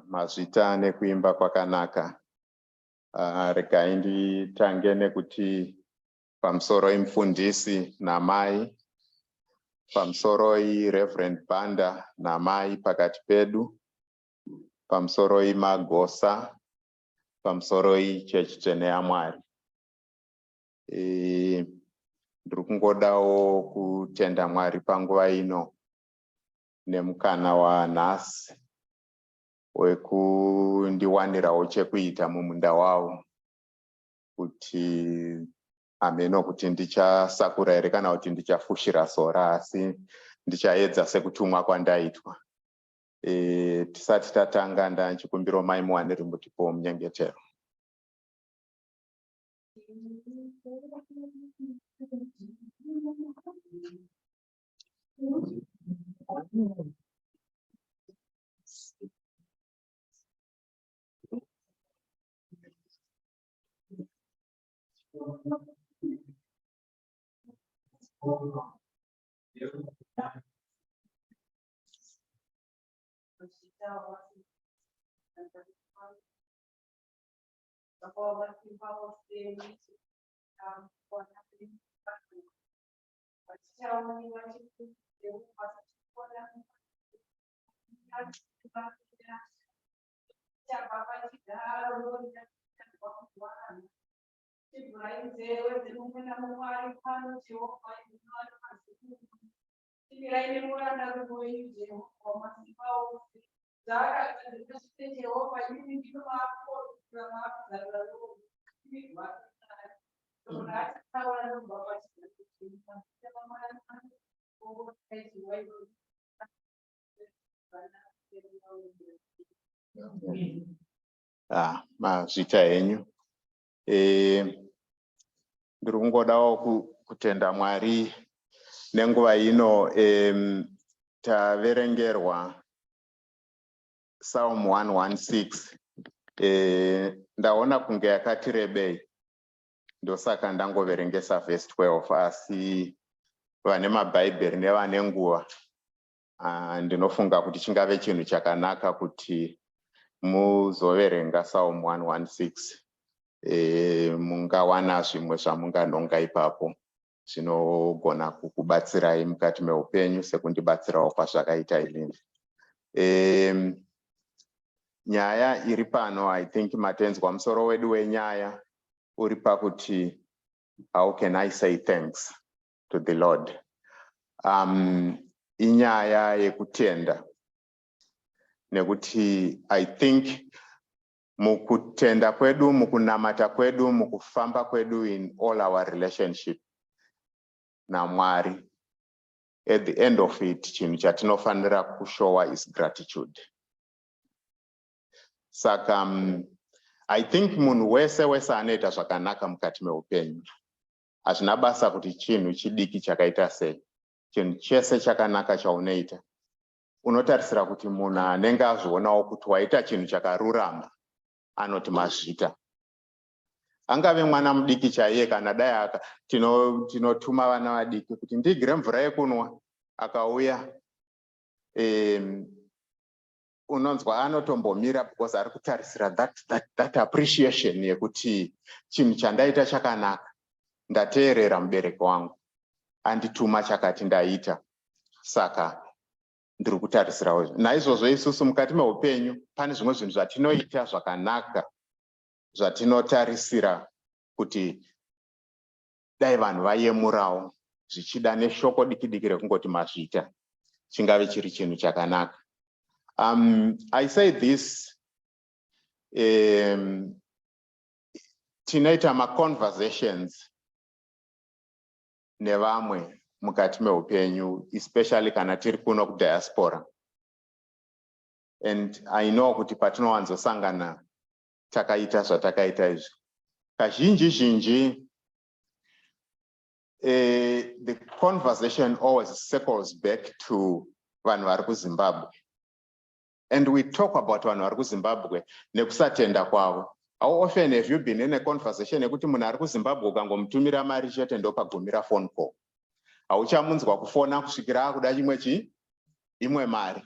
Mazvita nekuimba kwakanaka. Regai nditange nekuti pamusoro imufundisi namai, pamusoro Reverend Banda namai pakati pedu, pamusoro Magosa, pamusoro Church Tsvene yaMwari. Ndiri kungodawo kutenda Mwari panguva ino nemukana wanhasi wekundiwanirawo chekuita mumunda wavo, kuti ameno kuti ndichasakura here kana kuti ndichafushira sora, asi ndichaedza sekutumwa kwandaitwa. Tisati tatanga ndanchikumbira mai muwanire mutipo munyengetero. Mazvita enyu. Ndiri kungodawo kutenda Mwari nenguva ino taverengerwa Psalm 116. Ndaona kunge yakati rebei, ndosaka ndangoverengesa verse 12, asi vane mabhaibheri nevane nguva ndinofunga kuti chingave chinhu chakanaka kuti muzoverenga Psalm 116. Mungawana zvimwe zvamunganonga ipapo zvinogona kukubatsirai mukati meupenyu sekundibatsirawo kwazvakaita inini. Nyaya iri pano, I think matenzwa musoro wedu wenyaya uri pakuti how can I say thanks to the Lord. Inyaya yekutenda, nekuti I think mukutenda kwedu, mukunamata kwedu, mukufamba kwedu in all our relationship na Mwari, at the end of it chinhu chatinofanira kushowa is gratitude. Saka I think munhu wese anoita zvakanaka mukati meupenyu. Hazvina basa kuti chinhu chidiki chakaita sei. Chinhu chese chakanaka chaunoita, unotarisira kuti munhu anenge azvionawo kuti waita chinhu chakarurama anoti mazvita. Angave mwana mudiki chaiye kana dai tinotuma vana vadiki kuti ndigire mvura yekunwa akauya unonzwa anotombomira because ari kutarisira that appreciation yekuti chinhu chandaita chakanaka, ndateerera mubereki wangu, andituma chakati ndaita, saka ndiri kutarisirawo. Naizvozvo isusu mukati meupenyu pane zvimwe zvinhu zvatinoita zvakanaka zvatinotarisira kuti dai vanhu vayemurawo, zvichida neshoko diki diki rekungoti mazvita, chingave chiri chinhu chakanaka. I say this, tinoita ma-conversations nevamwe mukati meupenyu, especially kana tiri kuno kudiaspora. And I know kuti patinowanzosangana takaita zvatakaita izvi. Kazhinji the conversation always circles back to vanhu vari kuZimbabwe. And we talk about vanhu vari kuZimbabwe nekusatenda kwavo. How often have you been in a conversation yekuti munhu ari kuZimbabwe ukangomutumira mari chete ndopagumira phone call? Hauchamunzwa kufona kusvikira akuda imwe mari.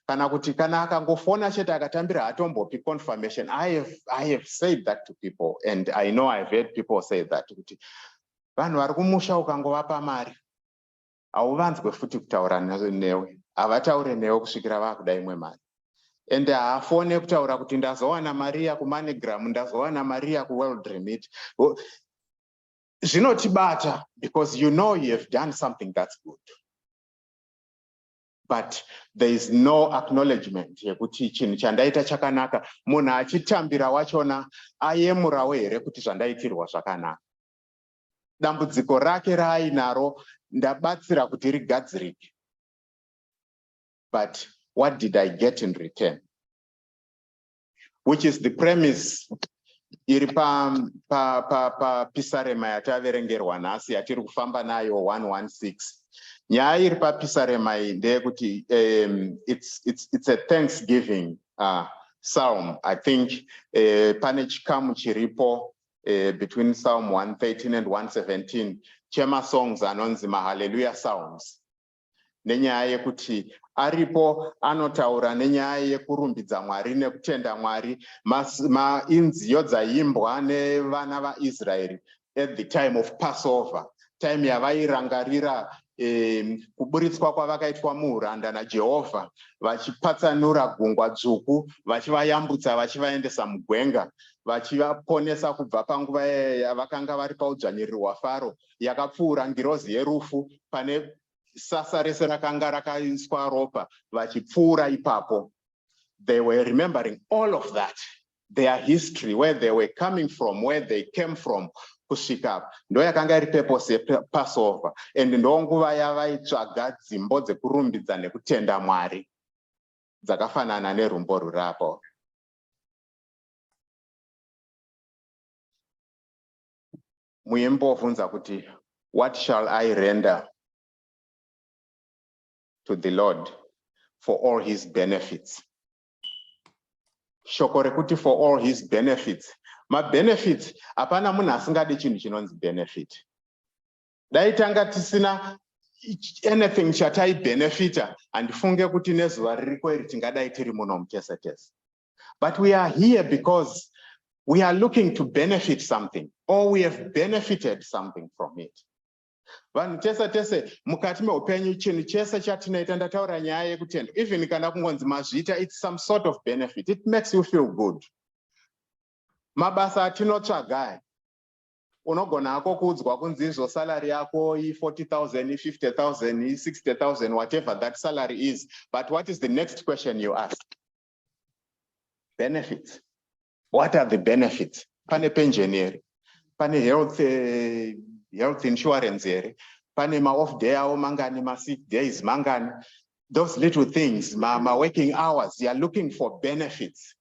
Kana kuti kana akangofona chete akatambira hatombopi confirmation. I have said that to people, and I know I've heard people say that kuti vanhu vari kumusha ukangovapa mari hauvanzwe futi kutaura newe, havataure newe kusvikira vakuda imwe mari. And haafone kutaura kuti ndazowana mari yakuMoneygram, ndazowana mari yakuWorld Remit. Zvinotibata because you know you have done something that's good. But there is no acknowledgement yekuti chinhu chandaita chakanaka, munhu achitambira wachona ayemurawo here kuti zvandaitirwa zvakanaka. Dambudziko rake raainaro ndabatsira kuti rigadzirike. But what did I get in return? Which is the premise iri papisarema yataverengerwa nhasi yatiri kufamba nayo 116. Nyaya iri papisarema iyi ndeyekuti it's a Thanksgiving psalm. I think pane chikamu chiripo between Psalm 113 and 117 chema songs anonzi maHallelujah Psalms. Nenyaya yekuti aripo anotaura nenyaya yekurumbidza Mwari nekutenda Mwari, mainziyo dzaimbwa nevana vaIsraeri at the time of Passover, time yavairangarira kuburitswa kwavakaitwa muuranda naJehovha, vachipatsanura gungwa dzvuku, vachivayambutsa vachivaendesa mugwenga, vachivaponesa kubva panguva yavakanga vari paudzvanyiriri hwaFaro yakapfuura ngirozi yerufu pane sasa rese rakanga rakaiswa ropa, vachipfuura ipapo. They were remembering all of that, their history, where they were coming from, where they came from, kusvika ndo yakanga iri purpose yePassover. And ndo nguva yavaitsvaga dzimbo dzekurumbidza nekutenda Mwari dzakafanana nerumbo rurapo. Muimbovunza kuti, what shall I render to the Lord for all his benefits? Shoko rekuti for all his benefits. Ma benefits, hapana munhu asingadi chinhu chinonzi benefit. Dai tanga tisina anything chatai benefita handifunge kuti nezuva ririko iri tingadai tiri muno mutese. But we are here because we are looking to benefit something, or we have benefited something from it. Vanhu tese mukati meupenyu chinhu chese chatinoita, ndataura nyaya yekutenda, even kana kungonzi mazvita, it's some sort of benefit. It makes you feel good. Mabasa atinotsvaga, unogona hako kuudzwa kunzi izvo salary yako 40,000, 50,000, 60,000, whatever that salary is. But what is the next question you ask? Benefits. What are the benefits? Pane pension here, pane health insurance here, pane ma-off day awo mangani, ma-sick days mangani. Those little things, ma working hours, you are looking for benefits.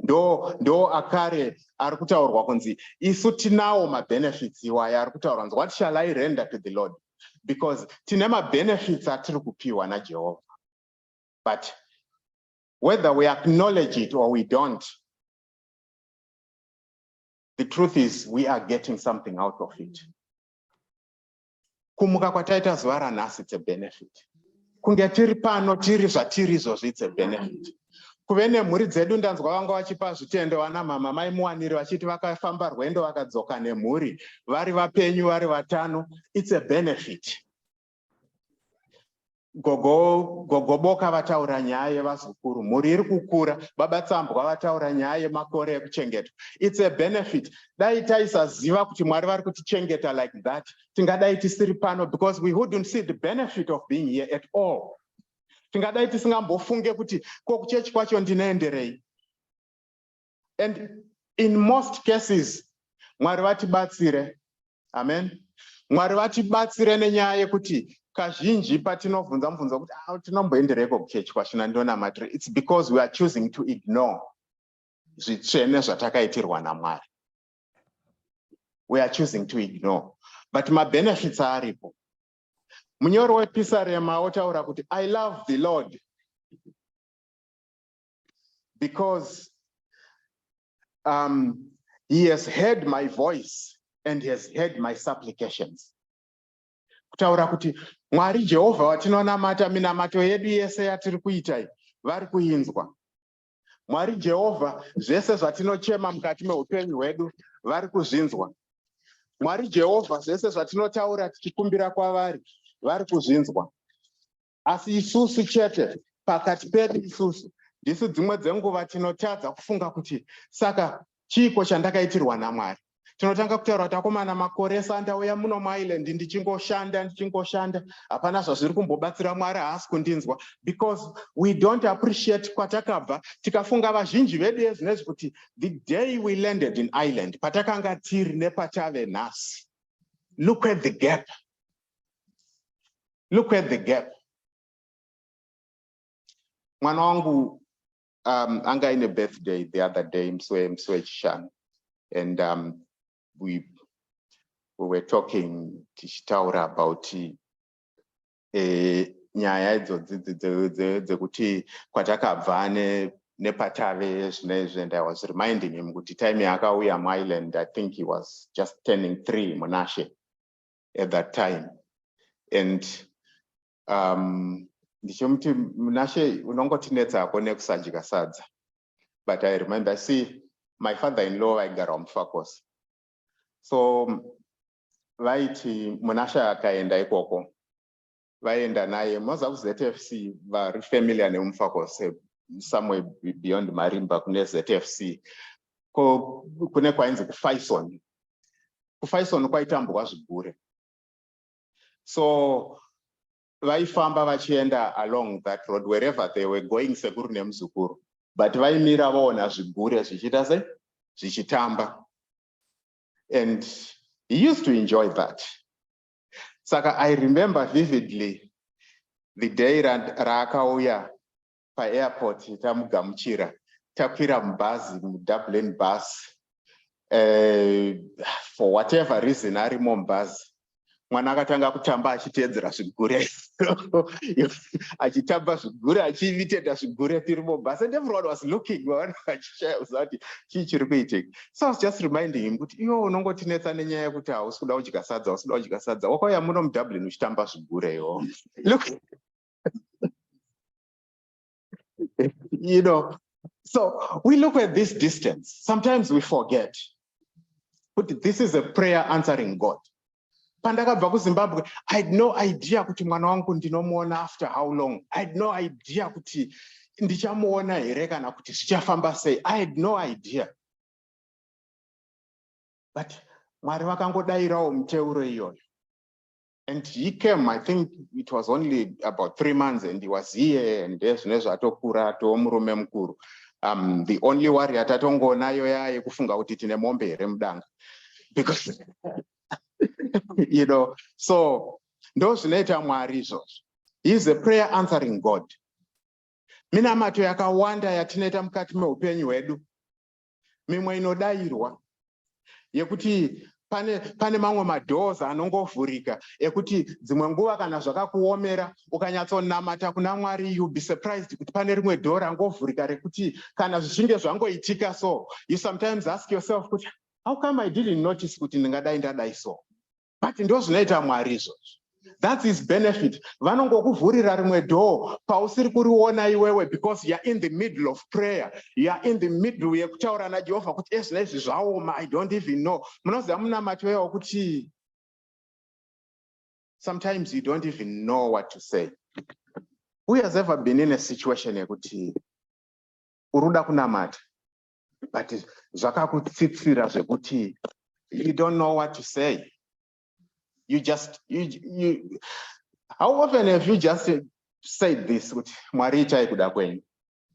Do akare arikutaurwa kunzi isu tinawo ma benefits iwaya arikutaurwa kunzi what shall I render to the Lord? Because tine ma benefits atiri kupiwa naJehovha. But whether we acknowledge it or we don't, the truth is we are getting something out of it. Kumuka kwataita zuva ranhasi, it's a benefit. Kunge tiri pano tiri zvatiri izvozvo, it's a benefit. Kuve nemhuri dzedu ndanzwa vanga vachipa zvitendo vana mama mai muwaniri vachiti vakafamba rwendo vakadzoka nemhuri vari vapenyu vari vatano, it's a benefit. Gogoboka vataura nyaya yevazukuru, mhuri iri kukura, baba Tsambwa vataura nyaya yemakore ekuchengetwa. It's a benefit. Dai taisaziva kuti Mwari vari kutichengeta like that, tingadai tisiri pano, because we wouldn't see the benefit of being here at all. Tingadai tisingambofunge kuti kuchechi kwacho ndinoenderei. And in most cases, Mwari vatibatsire. Amen. Mwari vatibatsire nenyaya yekuti kazhinji patinovhunza mubvunzo kuti tinomboendereiko kuchechi kwachona ndonamatire. It's because we are choosing to ignore zvitsvene zvatakaitirwa naMwari. We are choosing to ignore. But mabenefits aripo. Munyori wePisarema otaura kuti I love the Lord because he has heard my voice and he has heard my supplications. Kutaura kuti Mwari Jehovha watinonamata minamato yedu yese yatiri kuita vari kuinzwa. Mwari Jehovha zvese zvatinochema mukati meupenyu hwedu vari kuzvinzwa. Mwari Jehovha zvese zvatinotaura tichikumbira kwavari vari kuzvinzwa. Asi isusu chete pakati pedu isusu ndisu dzimwe dzenguva tinotadza kufunga kuti saka chiko chandakaitirwa naMwari. Tinotanga kutaura kuti akomana makore sandauya muno muIsland ndichingoshanda hapana zvazviri kumbobatsira Mwari haasi kundinzwa, because we don't appreciate kwatakabva. Tikafunga vazhinji vedu ezvinezvi kuti the day we landed in Ireland patakanga tiri nepatave nhasi. Look at the gap. Look at the gap. Mwana wangu anga ine birthday the other day, Mswe Chishanu, and we were talking tichitaura about nyaya idzo dzekuti kwatakabva nepatave zvinezvi, and I was reminding him kuti time yaakauya muIsland, I think he was just turning 3 Munashe at that time, and ndichimuti Munashe unongotinetsako nekusadya sadza. But I remember, see, my father-in-law vaigara muFakosi. So vaiti Munashe akaenda ikoko, vaenda naye moza kuZFC, vari familiar nemuFakosi, somewhere beyond Marimba kune ZFC. Kune kwainzi kuFaison. Kufaison kwaitambwa zvigure. So vaifamba vachienda along that road wherever they were going, sekuru nemuzukuru, but vaimira vaona zvigure zvichita sei zvichitamba, and he used to enjoy that. Saka I remember vividly the day raakauya paairport tamugamuchira, takwira mubhazi, muDublin bus, for whatever reason ari mubhazi. Mwana akatanga kutamba achiteedzera zvigure, achitamba zvigure, achiimitedha zvigure tiri mubhazi, and everyone was looking, vachishaya chii chiri kuitika. So I was just reminding him kuti iwo unongotinetsa nenyaya yekuti hausi kuda kudya sadza, hausi kuda kudya sadza, wakauya muno muDublin uchitamba zvigure iwo. Look, you know, so we look at this distance. Sometimes we forget, but this is a prayer answering God. Pandakabva kuZimbabwe, I had no idea kuti mwana wangu ndinomuona after how long. I had no idea kuti ndichamuona here kana kuti zvichafamba sei. I had no idea. But Mwari vakangodairawo muteuro iyoyo. And he came, I think it was only about 3 months, and he was here, and zvinezvo atokura atomurume mukuru. The only worry atatongonayo yekufunga kuti tine mombe here mudanga. Because you know, so those zvinoita Mwari izvozvo. He is a prayer answering God. Minamato yakawanda yatinoita mukati meupenyu hwedu, mimwe inodairwa yekuti pane mamwe madoors anongovhurika ekuti dzimwe nguva kana zvakakuomera ukanyatsonamata kuna Mwari, you'll be surprised kuti pane rimwe door rangovhurika rekuti kana zvichinge zvangoitika so, you sometimes ask yourself kuti How come I didn't notice kuti ndingadai ndadai so? But ndozvinoita Mwari izvozvo. That's his benefit. Vanongokuvhurira rimwe door pausiri kuriona iwewe, because you're in the middle of prayer. You're in the middle yekutaura naJehovha kuti ezvina izvi zvaoma, I don't even know. Munoziva munamati wewo kuti sometimes you don't even know what to say. Who has ever been in a situation yekuti uruda kunamata, but zvakakutsitsira zvekuti you don't know what to say? You how often have you just said this kuti Mwari itai kuda kwenyu?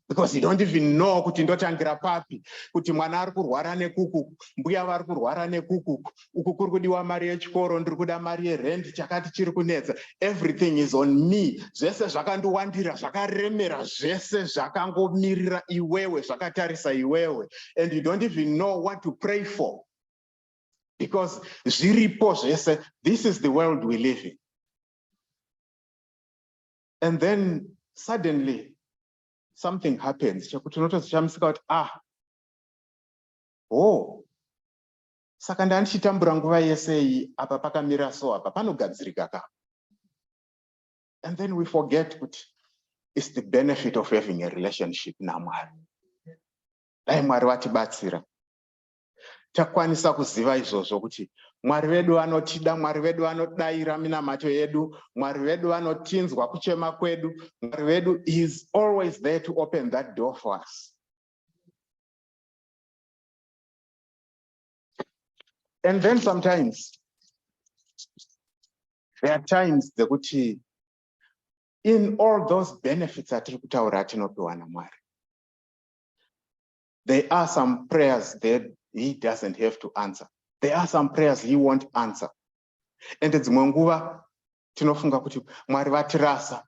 Because you don't even know kuti ndotangira papi, kuti mwana ari kurwara nekuku, mbuya vari kurwara nekuku, uku kuri kudiwa mari yechikoro, ndiri kuda mari yerent, chakati chiri kunetsa. Everything is on me. Zvese zvakandowandira, zvakaremera, zvese zvakangomirira iwewe, zvakatarisa iwewe, and you don't even know what to pray for. Because zviripo zvese, this is the world we live in. And then suddenly something happens. Saka ndandichitambura nguva yese iyi, apa pakamira so, apa panogadzirika ka. And then we forget kuti it's the benefit of having a relationship naMwari. Dai Mwari vatibatsira, takwanisa kuziva izvozvo kuti Mwari vedu anotida, Mwari vedu anodaira minamato yedu, Mwari vedu anotinzwa kuchema kwedu, Mwari vedu is always there to open that door for us. And then sometimes there are times that in all those benefits that there are some prayers that he doesn't have to answer. There are some prayers he won't answer. And it's munguva tinofunga kuti Mwari vatirasa.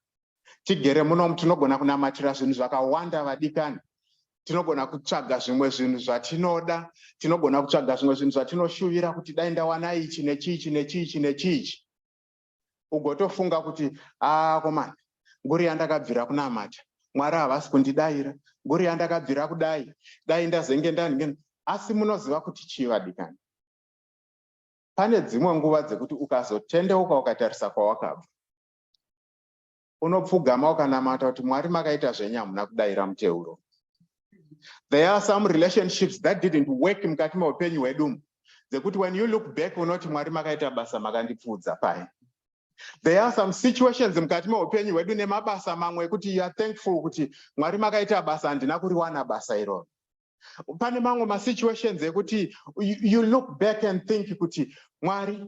Tigere munomu tinogona kunamatira zvinhu zvakawanda vadikani. Tinogona kutsvaga zvimwe zvinhu zvatinoda, tinogona kutsvaga zvimwe zvinhu zvatinoshuvira kuti dai ndawana ichi nechichi nechichi nechichi. Ugotofunga kuti komana, nguri yandakabvira kunamata, Mwari havasi kundidaira, nguri yandakabvira kudai, dai ndazenge ndani. Asi munoziva kuti chii vadikani? Pane dzimwe nguva dzekuti ukazotendeuka ukatarisa kwawakabva, unopfugama ukanamata kuti Mwari makaita zvenyamuna kudaira muteuro. There are some relationships that didn't work mukati meupenyu hwedu, dzekuti when you look back unoti Mwari makaita basa makandipfudza pai. There are some situations mukati meupenyu hwedu nemabasa mamwe ekuti you are thankful kuti Mwari makaita basa handina kuriwana basa iroro. Pane mamwe ma situations ekuti you look back and think kuti Mwari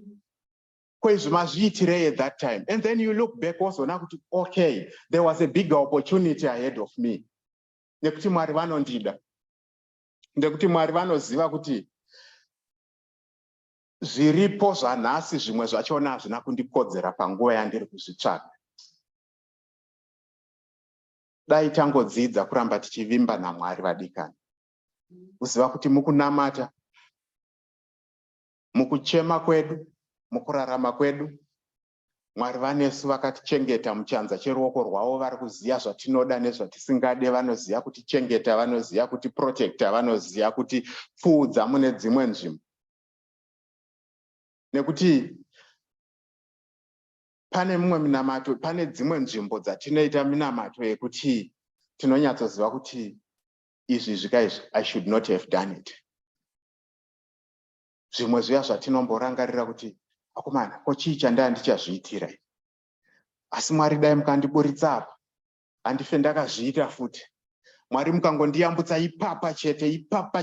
kwezvo mazviitirei at that time, and then you look back also na kuti okay, there was a bigger opportunity ahead of me. Nekuti Mwari vanondida, nekuti Mwari vanoziva kuti zviripo zvanhasi zvimwe zvachona hazvina kundikodzera panguva yandiri kuzvitsvaga. Dai tangodzidza kuramba tichivimba naMwari vadikani. Uziva kuti mukunamata, mukuchema kwedu, mukurarama kwedu, Mwari vanesu vakatichengeta muchanza cheruoko rwavo, vari kuziva zvatinoda nezvatisingade, vanoziva kuti chengeta, vanoziva kuti protecta, vanoziva kuti pfuudza mune dzimwe nzvimbo. Nekuti pane mumwe minamato, pane dzimwe nzvimbo dzatinoita minamato yekuti tinonyatsoziva kuti izvi zvikaizvi, I should not have done it. Zvimwe zviya zvatinomborangarira kuti akomana, ko chii chandanga ndichazviitira. Asi Mwari dai mukandiburitsa apa, handife ndakazviita futi. Mwari mukangondiyambutsa ipapa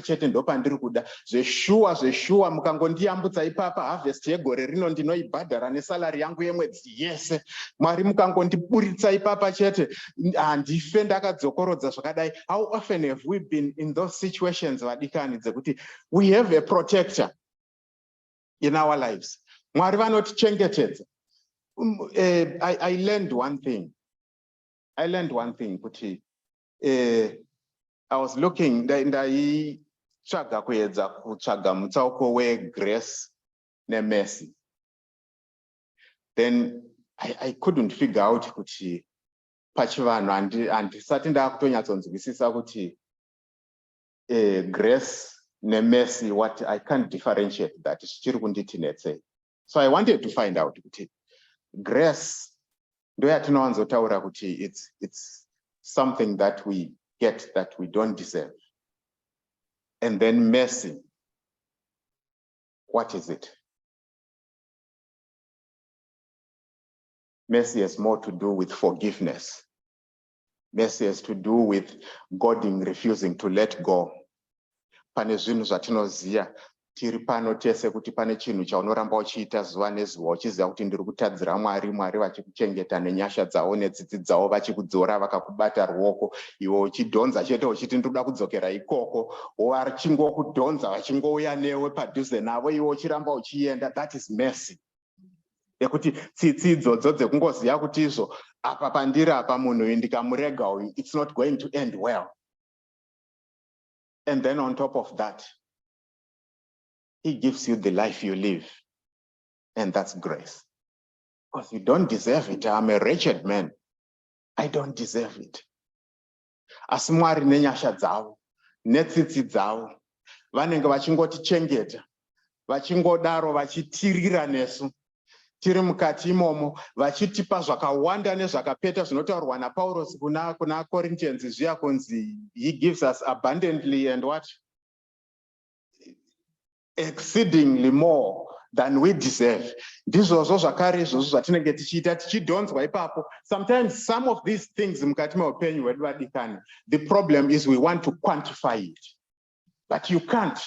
chete ndopandiri kuda. Zveshuwa mukangondiyambutsa ipapa, harvest yegore rino ndinoibhadhara nesalary yangu yemwedzi yese. Mwari mukangondiburitsa ipapa chete, handife ndakadzokorodza zvakadai. How often have we been in those situations vadikani dzekuti we have a protector in our lives? Mwari vanotichengetedza. I learned one thing kuti I was looking, ndaitsvaga kuedza kutsvaga mutsauko weGrace neMercy. Then I couldn't figure out kuti pachivanhu handisati ndakutonyatsonzwisisa kuti Grace mercy, what I can't differentiate that. So I wanted to find out grace, it's something that we get that we don't deserve. And then mercy, what is it? Mercy has more to do with forgiveness. Mercy has to do with God refusing to let go. Pane zvinhu zvatinoziya tiri pano tese kuti pane chinhu chaunoramba uchiita zuva nezuva uchiziva kuti ndiri kutadzira Mwari, Mwari vachikuchengeta nenyasha dzavo netsitsi dzavo vachikudzora vakakubata ruoko, iwe uchidhonza chete uchiti ndikuda kudzokera ikoko, vachingokudhonza vachingouya newe padhuze navo iwe uchiramba uchienda. That is mercy. Yekuti tsitsi idzodzo dzekungoziva kuti izvo apa pandiri apa munhu ndikamurega uyu, it's not going to end well. And then on top of that, he gives you the life you live. And that's grace. Because you don't deserve it. I'm a wretched man. I don't deserve it. Asi Mwari nenyasha dzavo, netsitsi dzavo, vanenge vachingotichengeta, vachingodaro vachitirira nesu. Tiri mukati imomo, vachitipa zvakawanda nezvakapeta zvinotaurwa naPaulos kuna Corinthians zviya kunzi he gives us abundantly and what? Exceedingly more than we deserve. Ndizvozvo zvakare izvozvo zvatinenge tichiita tichidhonzwa ipapo. Sometimes some of these things mukati meupenyu hwedu vadikani, the problem is we want to quantify it, but you can't.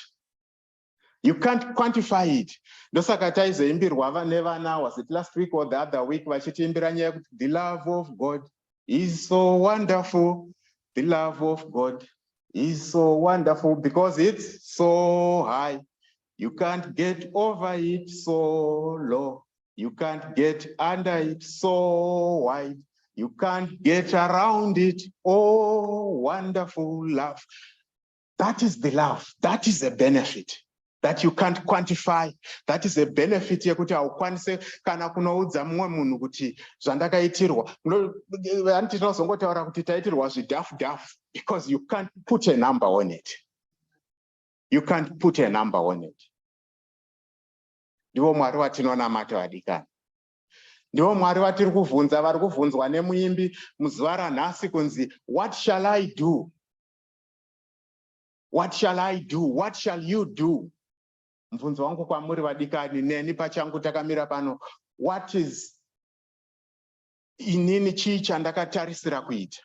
You can't quantify it. Ndosaka taizoimbirwa nevana, was it last week or the other week, vachitiimbira nyaya kuti the love of God is so wonderful. The love of God is so wonderful because it's so high. You can't get over it, so low. You can't get under it, so wide. You can't get around it. Oh, wonderful love. That is the love. That is a benefit that you can't quantify. That is a benefit yekuti haukwanise kana kunoudza mumwe munhu kuti zvandakaitirwa. Handiti tinozongotaura kuti taitirwa zvidhafu because you can't put a number on it. You can't put a number on it. Ndivo Mwari watinonamata vadikani. Ndivo Mwari vatiri kuvhunza, vari kuvhunzwa nemuimbi muzuva ranhasi kunzi, what shall I do? What shall I do? What shall you do? Mvunzo wangu kwamuri vadikani, neni pachangu takamira pano, what is inini chii chandakatarisira kuita?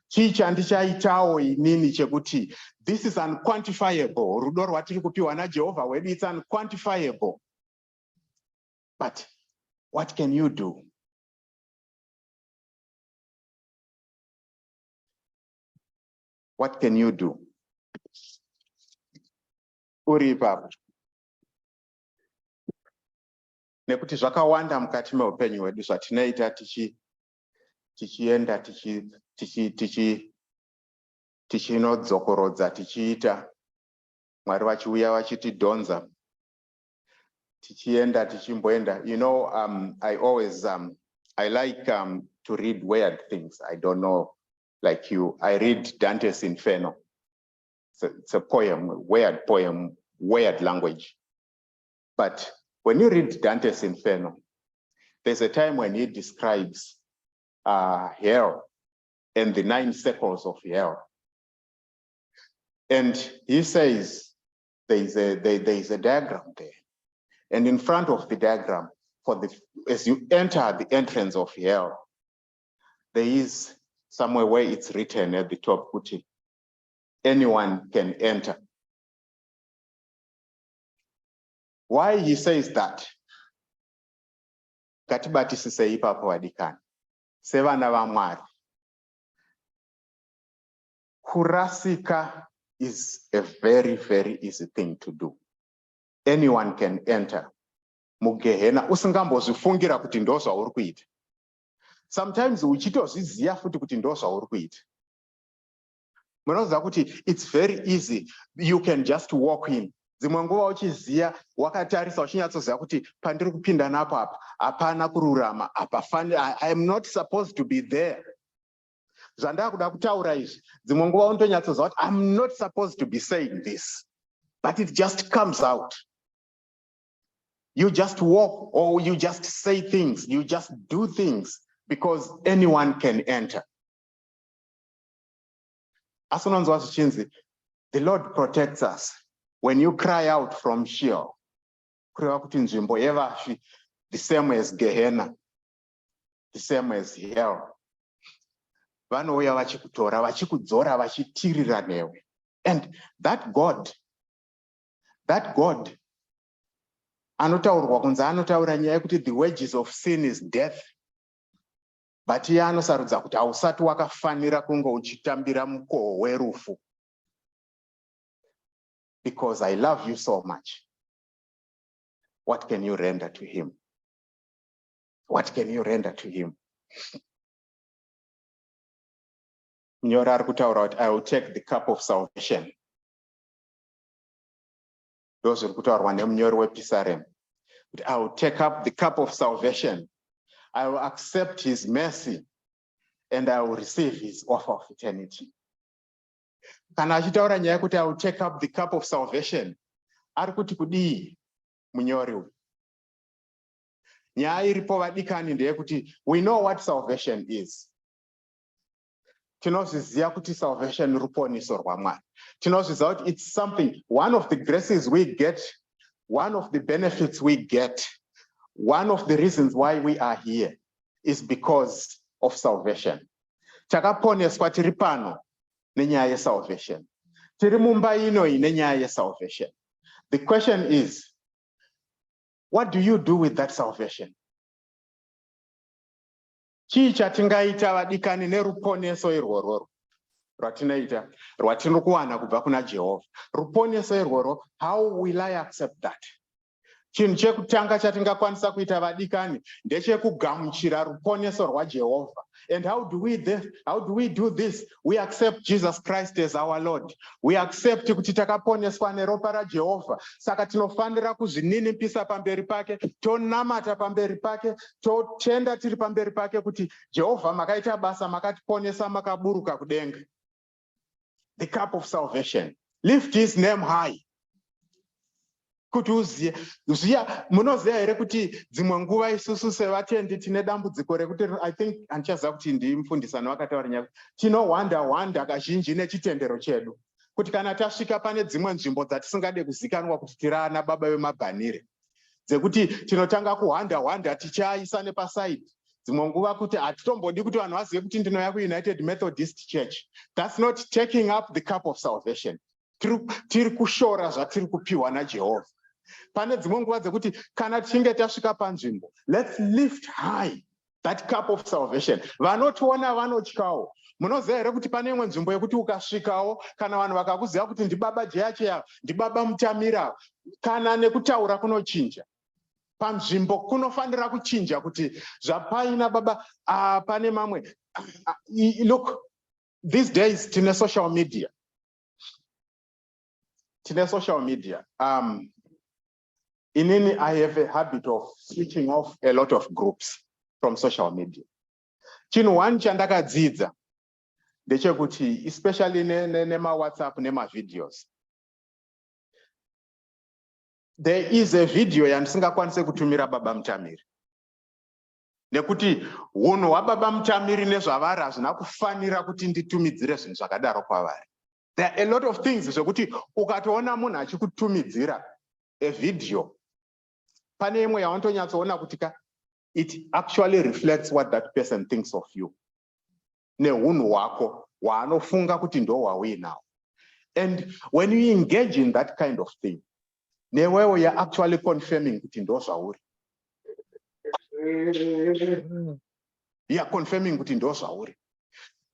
Chii chandichaitawo inini chekuti this is unquantifiable. Rudo rwatiri kupiwa naJehovha wedu, it's unquantifiable. But what can you do? What can you do? Uri ipapo. Nekuti zvakawanda mukati meupenyu hwedu zvatinoita tichienda tichinodzokorodza tichiita, Mwari vachiuya vachitidhonza, tichienda tichimboenda. You know, I always I like to read weird things. I don't know, like you. I read Dante's Inferno. It's a poem, weird language. But when you read Dante's Inferno, there's a time when he describes hell and the 9 circles of hell. And he says there is a diagram there. And in front of the diagram, as you enter the entrance of hell, there is somewhere where it's written at the top, anyone can enter. Why he says that? Katibatisise ipapo vadikani. Sevana vaMwari. Kurasika is a very, very easy thing to do. Anyone can enter. Mugehena usingambozvifungira kuti ndo zvauri kuita. Sometimes uchitozviziva futi kuti ndo zvauri kuita. Munoziva kuti it's very easy. You can just walk in. Dzimwe nguva uchiziva wakatarisa uchinyatsoziva kuti pandiri kupinda napo apa hapana kururama, I am not supposed to be there. Zvandakuda kutaura izvi, dzimwe nguva unotonyatsoziva kuti I'm not supposed to be saying this. but it just comes out. You just walk, or you just say things, you just do things because anyone can enter. As long as the Lord protects us. When you cry out from Sheol, the same as Gehenna, the same as hell. And that God, the wages of sin is death. But because I love you so much. What can you render to him? What can you render to him? I will take the cup of salvation. Those who put out I will take up the cup of salvation. I will accept his mercy and I will receive his offer of eternity. I will take up the cup of salvation. We know what salvation is. Salvation it's something, one of the graces we get, one of the benefits we get, one of the reasons why we are here is because of salvation. Salvation. Salvation. The question is, what do you do with that salvation? How will I accept that? And how do we do this? We accept Jesus Christ as our Lord. We accept kuti takaponeswa neropa raJehovha. Saka tinofanira kuzvininipisa pamberi pake, tonamata pamberi pake, totenda tiri pamberi pake kuti Jehovha makaita basa, makatiponesa, makaburuka kudenga. The cup of salvation. Lift his name high. I think anchaza kuti ndimfundisano wakataura nyaya tinowanda kazhinji nechitendero chedu kuti kana tasvika pane dzimwe nzvimbo dzatisingade kuzikanwa kuti tiri ana baba vemabhanire dzekuti tinotanga kuhwanda tichaisa nepasaidi dzimwe nguva kuti atitombodi kuti vanhu vazive kuti ndinouya kuUnited Methodist Church. That's not taking up the cup of salvation. Tiri kushora zvatiri kupiwa naJehovha. Pane dzimwe nguva dzekuti kana tichinge tasvika panzvimbo, let's lift high that cup of salvation. Vanotiona vanotyawo. Munoziva here kuti pane imwe nzvimbo yekuti ukasvikawo kana vanhu vakakuziva kuti ndibaba Jeyacheya, ndibaba Mutamira, kana nekutaura kunochinja. Panzvimbo kunofanira kuchinja kuti zvapaina baba pane mamwe. Look, these days tine social media. Inini, I have a habit of switching off a lot of groups from social media. Chinhu one chandakadzidza ndechekuti, especially nema WhatsApp nema videos. There is a video yandisingakwanise kutumira baba Mutamiri. Nekuti hunhu hwababa Mutamiri nezvavari hazvina kufanira kuti nditumidzire zvinhu zvakadaro kwavari. There are a lot of things zvekuti ukatoona munhu achikutumidzira a video, pane imwe yawanotonyatsoona kuti it actually reflects what that person thinks of you. Nehunhu hwako hwaanofunga kuti ndo hwauinawo. And when you engage in that kind of thing, newewo you're actually confirming kuti ndo zvauri. You're confirming kuti ndo zvauri.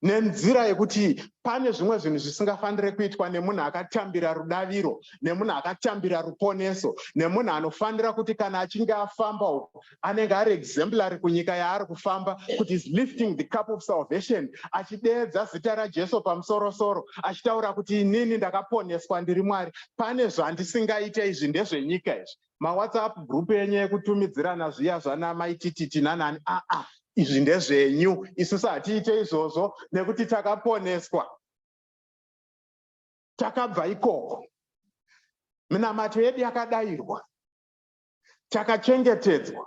Nenzira yekuti pane zvimwe zvinhu zvisingafanire kuitwa nemunhu akatambira rudaviro, nemunhu akatambira ruponeso, nemunhu anofanira kuti kana achinge afamba uko anenge ari exemplary kunyika yaari kufamba, kuti is lifting the cup of salvation, achideedza zita raJesu pamusoro-soro, achitaura kuti inini ndakaponeswa ndiri Mwari. Pane zvandisingaite, izvi ndezvenyika izvi. WhatsApp group yenyu yekutumidzirana zviya zvana maitititi nanani, izvi ndezvenyu, isusu hatiite izvozvo nekuti takaponeswa. Takabva ikoko. Minamato yedu yakadairwa, takachengetedzwa,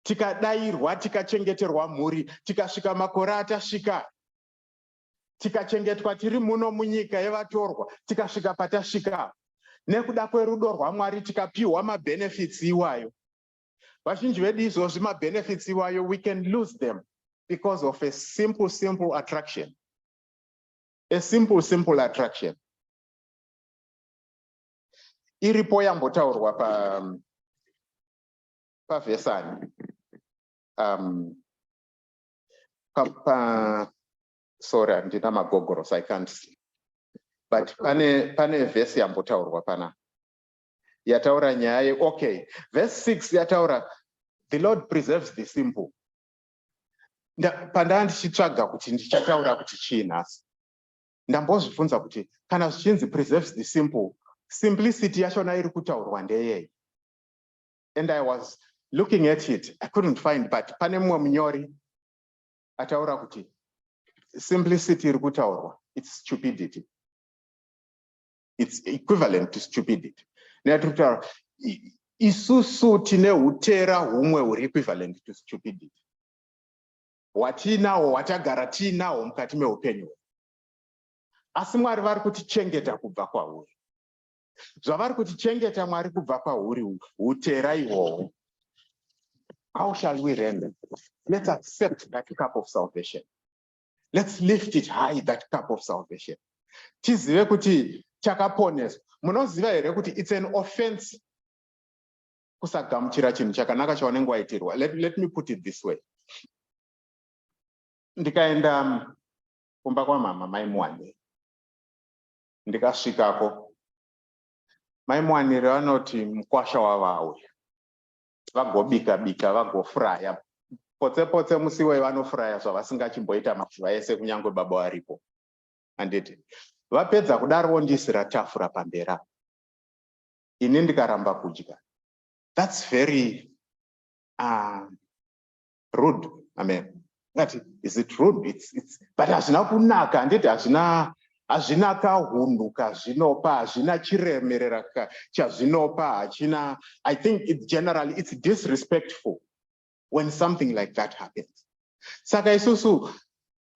tikadairwa, tikachengeterwa mhuri, tikasvika makore atasvika, tikachengetwa tiri muno munyika yevatorwa, tikasvika patasvika. Nekuda kwerudo rwaMwari tikapiwa mabenefits iwayo. Vazhinji vedu izvozvi mabenefits iwayo, we can lose them because of a simple attraction. A simple attraction. Iripo yambotaurwa pavhesani. Sorry, ndina magogoros, I can't see. But pane verse yambotaurwa pana. Yataura nyaya, okay. Verse 6 yataura, the Lord preserves the simple. Pandandi chitraga kuti ndichataura kuti chinasi. Ndambozvifunza kuti kana zvichinzi preserves the simple, simplicity yachona iri kutaurwa ndeyei. And I was looking at it, I couldn't find, but pane mumwe munyori ataura kuti simplicity iri kutaurwa, it's stupidity. It's equivalent to stupidity. Netutaura isusu tine hutera humwe huri equivalent to stupidity. Watinawo, watagara tinawo mukati meupenyu. Asi Mwari vari kutichengeta kubva kwauri. Zvavari kutichengeta Mwari kubva kwauri hutera ihwohwo. How shall we render? Let's accept that cup of salvation. Let's lift it high, that cup of salvation. Tizive kuti chakaponeswa. Munoziva here kuti it's an offense kusagamuchira chinhu chakanaka chaunenge waitirwa. Let me put it this way. Ndikaenda kumba kwamama mai Muwanire. Ndikasvikako. Mai Muwanire vanoti mukwasha wavauya. Vagobika vagofraya. Potse musi wei vanofraya zvavasingachimboita mazuva ese kunyangwe baba varipo. Anditi vapedza kudaro vondisira tafura pambera. Ini ndikaramba kudya. That's very rude. Amen. Is it rude? It's but hazvina kunaka, anditi hazvina kahundu kazvinopa, hazvina chiremerera chazvinopa, hachina. I think it's disrespectful when something like that happens. Saka isusu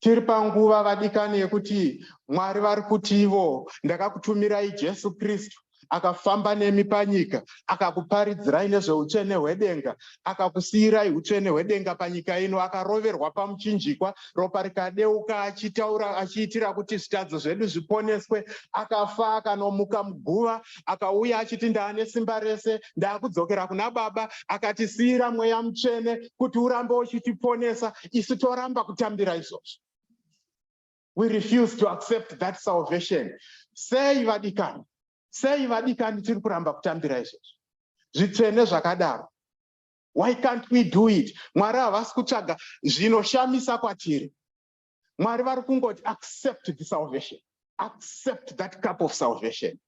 tiri panguva vadikani yekuti Mwari vari kuti ivo ndakakutumirai Jesu Kristu akafamba nemi panyika akakuparidzirai nezveutsvene hwedenga akakusiyirai utsvene hwedenga panyika ino akaroverwa pamuchinjikwa ropa rikadeuka achitaura achiitira kuti zvitadzo zvedu zviponeswe akafa akanomuka muguva akauya achiti ndaane simba rese ndaakudzokera kuna Baba akatisiyira mweya mutsvene kuti urambe uchitiponesa isu toramba kutambira izvozvo. We refuse to accept that salvation. Sei vadikani tiri kuramba kutambira izvozvo zvitsvene zvakadaro? Why can't we do it? Mwari havasi kutsvaga zvinoshamisa kwatiri. Mwari vari kungoti accept the salvation, accept that cup of salvation.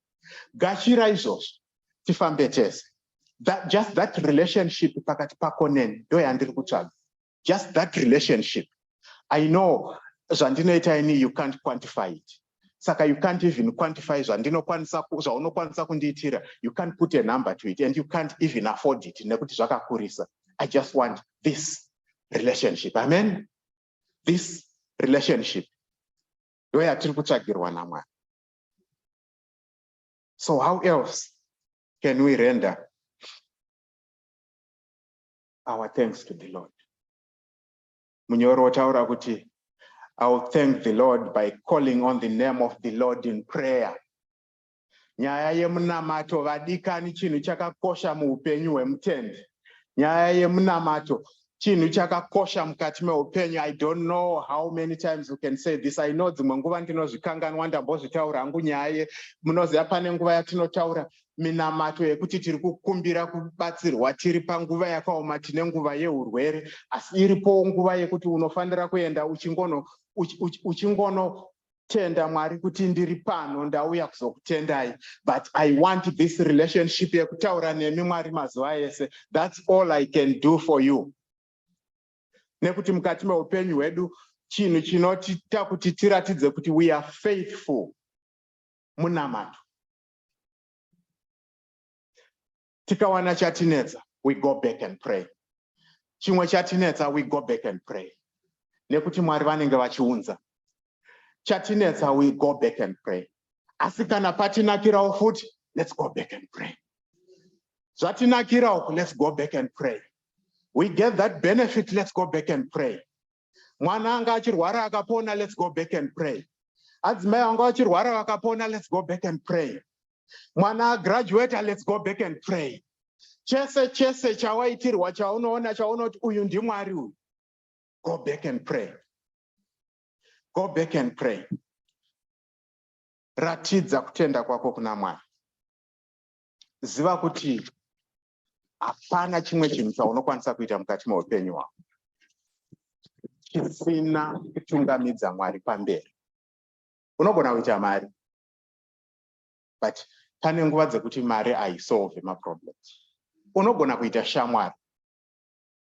Gachira izvozvo tifambe tese. Just that relationship pakati pako neni ndo yandiri kutsvaga. Just that relationship. I know zvandinoita ini you can't quantify it. Saka you can't even quantify zvaunokwanisa kundiitira. You can't put a number to it and you can't even afford it. Nekuti zvakakurisa. I just want this relationship. Amen. This relationship. Ndo yatiri kutsvagirwa naMwari. So how else can we render our thanks to the Lord? Munyori otaura kuti I will thank the Lord by calling on the name of the Lord in prayer. Nyaya yemunamato vadikani chinhu chakakosha muupenyu hwemutendi. Nyaya yemunamato chinhu chakakosha mukati meupenyu. I don't know how many times you can say this. I know dzimwe nguva ndinozvikanganwa ndambozvitaura hangu nyaya. Munoziva pane nguva yatinotaura minamato yekuti tiri kukumbira kubatsirwa tiri panguva yakaoma tine nguva yeurwere. Asi iripo nguva yekuti unofanira kuenda uchingonotenda Mwari kuti ndiri pano ndauya kuzokutendai. But I want this relationship yekutaura nemi Mwari mazuva ese. That's all I can do for you. Nekuti mukati meupenyu hwedu chinhu chinotita kuti tiratidze kuti we are faithful munamato. Tikawana chatinetsa, we go back and pray. Chimwe chatinetsa, we go back and pray. Nekuti Mwari vanenge vachiunza. Chatinetsa, we go back and pray. Asikana patinakira futi, let's go back and pray. Zvatinakira, let's go back and pray. We get that benefit, let's go back and pray. Mwana anga achirwara akapona, let's go back and pray. Adzimai anga achirwara akapona, let's go back and pray. Mwana graduate, let's go back and pray. Chese chawaitirwa chaunoona chaunoti uyu ndiMwari uyu. Go back and pray. Go back and pray. Ratidza kutenda kwako kuna Mwari. Ziva kuti hapana chimwe chinhu chaunokwanisa kuita mukati meupenyu hwako chisina kutungamidza Mwari pamberi. Unogona kuita mari, but pane nguva dzekuti mari haisolve maproblems. Unogona kuita shamwari,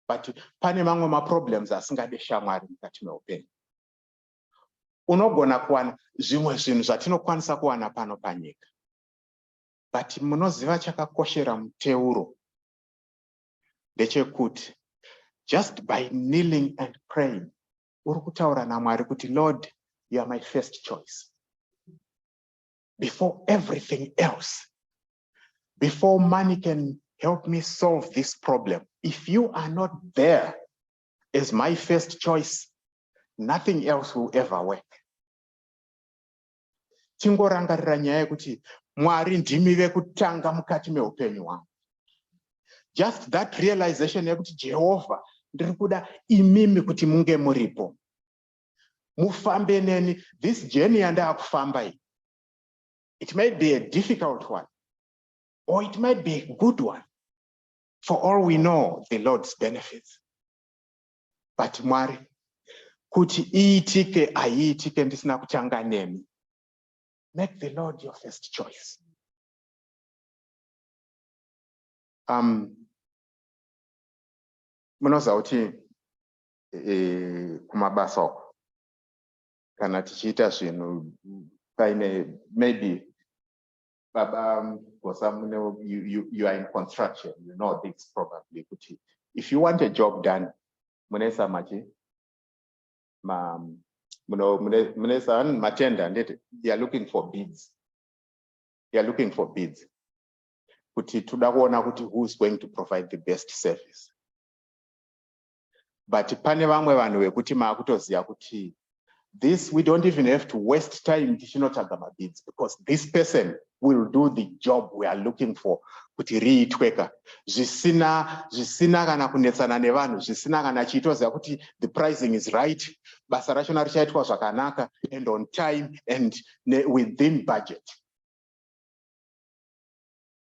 but pane mamwe maproblems asingade shamwari mukati meupenyu. Unogona kuwana zvimwe zvinhu zvatinokwanisa kuwana pano panyika, but munoziva chakakoshera muteuro ndechekuti just by kneeling and praying uri kutaura naMwari kuti Lord, you are my first choice. Before everything else, before money can help me solve this problem, if you are not there as my first choice, nothing else will ever work. Tingorangarira nyaya yekuti Mwari ndimi vekutanga mukati meupenyu hwangu. Just that realization yekuti Jehovah ndiri kuda imimi kuti munge muripo. Mufambe neni, this journey yandakufamba iyi. It might be a difficult one, or it might be a good one. For all we know, the Lord's benefits. But Mwari, kuti iitike aiitike ndisina kutanga nemi. Make the Lord your first choice. Munoza kuti kumabasa uko kana tichiita zvinhu paine maybe for some you are in construction, you know this probably. If you want a job done, munesa machi munesa matenda, they are looking for bids. They are looking for bids. Kuti tuda kuona kuti who is going to provide the best service. But pane vamwe vanhu vekuti maakutoziya kuti this, we don't even have to waste time tichinotsvaga mabids, because this person will do the job we are looking for. Kuti riitweka zvisina kana kunetsana nevanhu, zvisina kana chiitoziya kuti the pricing is right, basa rachona richaitwa zvakanaka and on time and within budget.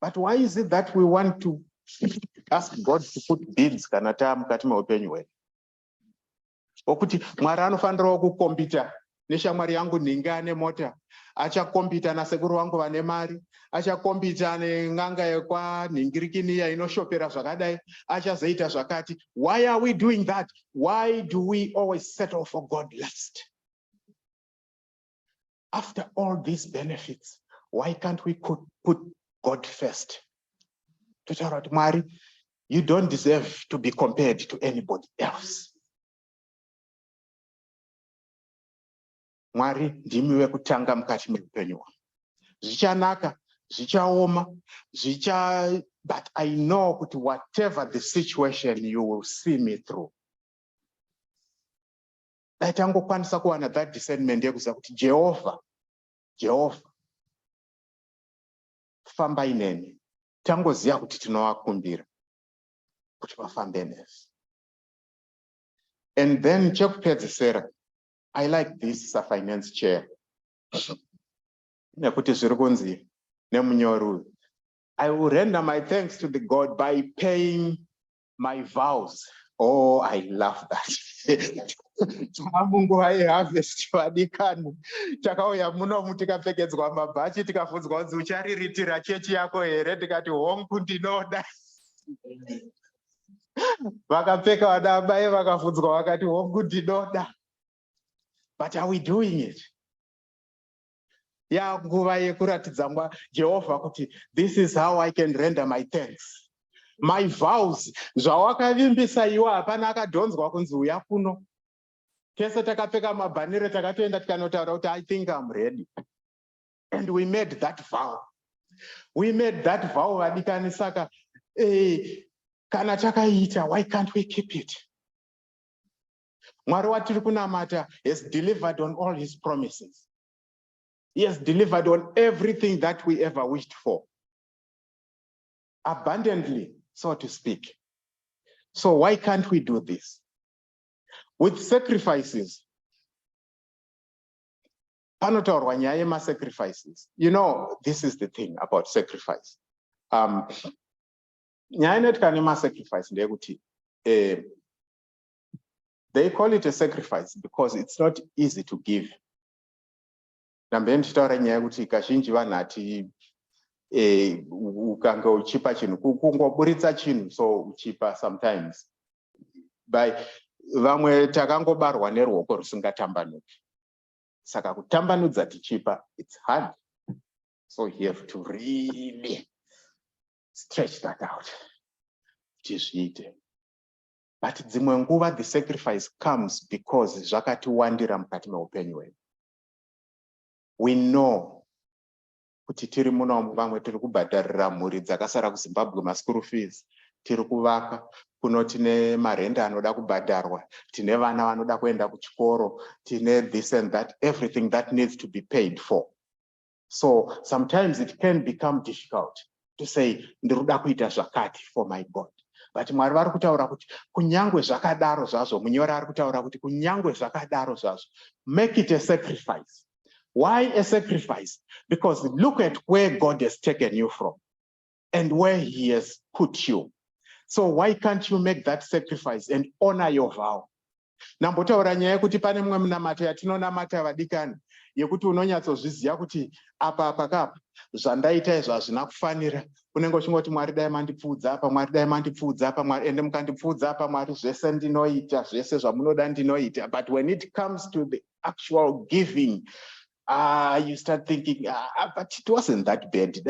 But why is it that we want to ask God to put bids kana mukati meupenyu hwedu? Okuti Mwari anofanira kukombita neshamwari yangu ninga nemota, achakombita nasekuru wangu vane mari, achakombita neng'anga yekwanhingirikinia inoshopera zvakadai, achazoita zvakati. Why are we doing that? Why do we always settle for God last? After all these benefits, why can't we put God first? Mwari, you don't deserve to be compared to anybody else. Mwari ndimi wekutanga mukati meupenyu. Zvichanaka, zvichaoma, but I know kuti whatever the situation, you will see me through. Daitangokwanisa kuwana that discernment yekuziva kuti Jehovah, famba ineni. Tangoziya kuti tinovakumbira kuti vafambe nesu. And then chekupedzisira, I like this finance chair. Nekuti zviri kunzi nemunyori, I will render my thanks to the God by paying my vows. Oh, I love that. Munguva yeharvest vadikani, takauya muno tikapfekedzwa mabhachi tikabvunzwa kuti uchariritira chechi yako here, tikati hongu ndinoda. Vakapfeka vana mai vakabvunzwa vakati hongu ndinoda. But are we doing it? Ya nguva yekuratidza Jehovah kuti this is how I can render my thanks. My vows, zvawakavimbisa iwa hapana akadhonzwa kunzi uya kuno. Tese takapfeka mabhanire takatoenda tikanotaura kuti I think I'm ready. And we made that vow. We made that vow vadikani saka kana takaita, why can't we keep it? Mwari watiri kunamata has delivered on all his promises. He has delivered on everything that we ever wished for. Abundantly, so to speak. So why can't we do this? With sacrifices, panotaurwa nyaya yemasacrifices. You know, this is the thing about sacrifice. Nyaya inoitika nemasacrifice ndeyekuti they call it a sacrifice because it's not easy to give. Nambe ndichitaura nyaya yekuti kazhinji vanhu ati ukanga uchipa chinhu kungoburitsa chinhu so uchipa sometimes. By vamwe takangobarwa neruoko rusingatambanuki. Saka kutambanudza tichipa, it's hard. So you have to really stretch that out. But dzimwe nguva the sacrifice comes because zvakatiwandira mukati meupenyu hwedu. We know kuti tiri muno vamwe tiri kubhadharira mhuri dzakasara kuZimbabwe maschool fees, tiri kuvaka kuno tine marenda anoda kubhadharwa, tine vana vanoda kuenda kuchikoro, tine this and that, everything that needs to be paid for. So sometimes it can become difficult to say ndiruda kuita zvakati for my God. But Mwari vari kutaura kuti kunyangwe zvakadaro zvazvo, munyori ari kutaura kuti kunyangwe zvakadaro zvazvo, make it a sacrifice. Why a sacrifice? Because look at where God has taken you from and where he has put you. So why can't you make that sacrifice and honor your vow? Nambotaura nyaya yekuti pane mumwe munamato yatinonamata vadikani yekuti unonyatsozviziva kuti apa pakapa zvandaita izvo hazvina kufanira. Unenge uchingoti Mwari dai mandipfuudza apa, Mwari dai mandipfuudza apa, Mwari ende mukandipfuudza apa, Mwari zvese ndinoita, zvese zvamunoda ndinoita. But when it comes to the actual giving, you start thinking, but it wasn't that bad.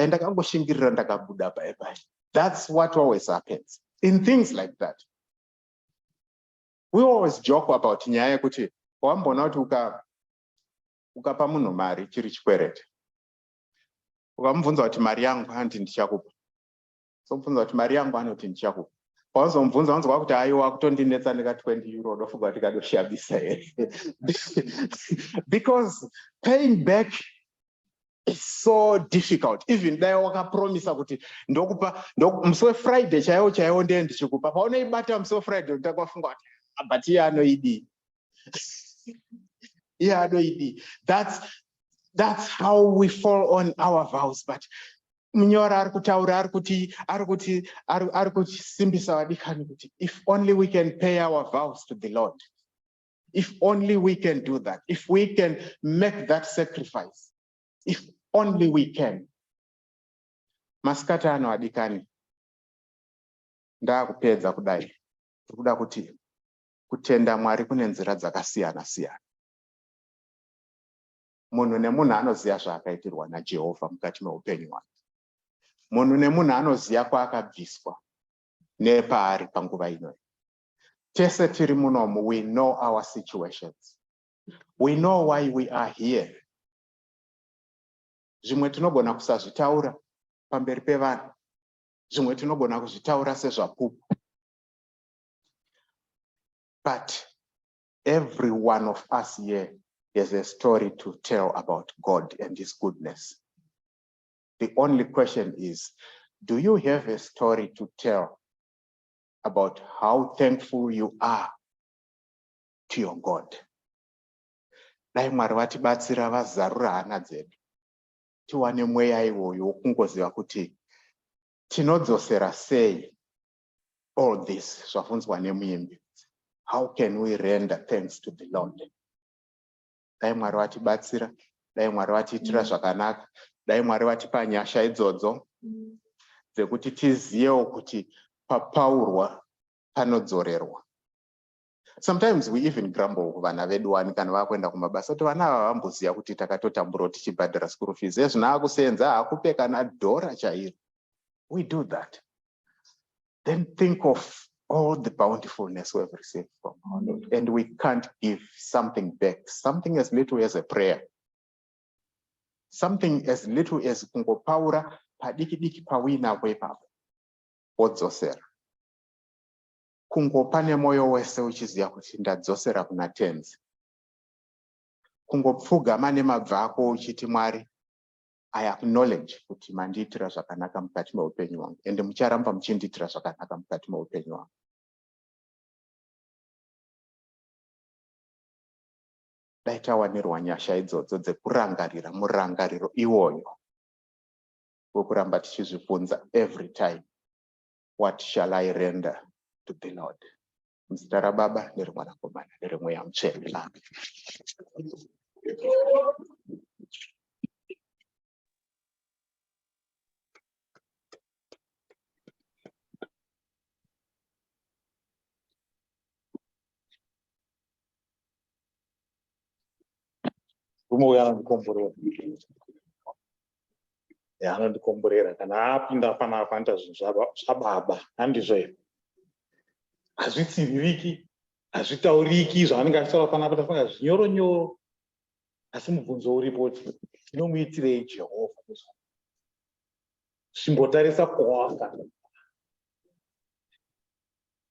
That's what always happens in things like that. We always joke about nyaya kuti wambona kuti ukapa munhu mari chiri chikwerete. Ukamubvunza kuti mari yangu anoti ndichakupa. So mubvunza kuti mari yangu anoti ndichakupa. Pauzomubvunza unzwa kuti aiwa kutondinetsa ndika 20 euro ndofunga kuti kadoshabisa here. Because paying back is so difficult. Even dai wakapromisa kuti ndokupa musi weFriday chaiwo ndiye ndichikupa. Paunoibata musi weFriday utakufunga kuti but iye anoidi. Iye anoidi. That's how we fall on our vows. But munyori ari kutaura ari kuti simbisa vadikani kuti if only we can pay our vows to the Lord. If only we can do that. If we can make that sacrifice. If only we can. Masikata ano adikani. Ndakupedza kudai. Kuda kuti kutenda Mwari kune nzira dzakasiyana siyana. Munhu nemunhu anoziva zvaakaitirwa naJehovha mukati meupenyu hwake. Munhu nemunhu anoziva kwaakabviswa nepaari panguva inoyi. Tese tiri munomu, we know our situations. We know why we are here. Zvimwe tinogona kusazvitaura pamberi pevanhu. Zvimwe tinogona kuzvitaura sezvapupu. But every one of us here has a story to tell about God and his goodness. The only question is, do you have a story to tell about how thankful you are to your God? Dai Mwari vatibatsira vazarura hana dzedu. Tiwane mweya iwoyo wokungoziva kuti tinodzosera sei all this zvabvunzwa nemuimbi. How can we render thanks to the Lord? Dai Mwari vatibatsira, dai Mwari vatiitira zvakanaka, dai Mwari vatipa nyasha idzodzo dzekuti tiziyewo kuti papaurwa panodzorerwa. Sometimes we even grumble vana vedu wani kana vakuenda kumabasa kuti vana ava vamboziya kuti takatotambura tichibhadhara school fees ezvina kusenza akupe kana dhora chairo. We do that. Then think of all the bountifulness we have received from our Lord, and we can't give something back, something as little as a prayer, something as little as kungopaura padiki pawina wepapo wodzosera. Kungopane moyo wese uchiziya kuti ndadzosera kuna tenzi. Kungopfugama nemabva ako uchiti Mwari, I acknowledge kuti mandiitira zvakanaka mukati meupenyu wangu, ende mucharamba muchindiitira zvakanaka mukati meupenyu wangu. Dai tawanirwa nyasha idzodzo dzekurangarira murangariro iwoyo wekuramba tichizvibvunza every time, what shall I render to the Lord? Muzita raBaba nereMwanakomana neremweya mutsvene. Anondikomborera kana apinda panapa anoita zvinhu zvababa handizvo here. Hazvitsiviriki, hazvitauriki zvaanenge achitaura panapa, tafunga zvinyoronyoro, asi mubvunzo uripo kuti tinomuitirei Jehovha? Chimbotarisa kwawaka.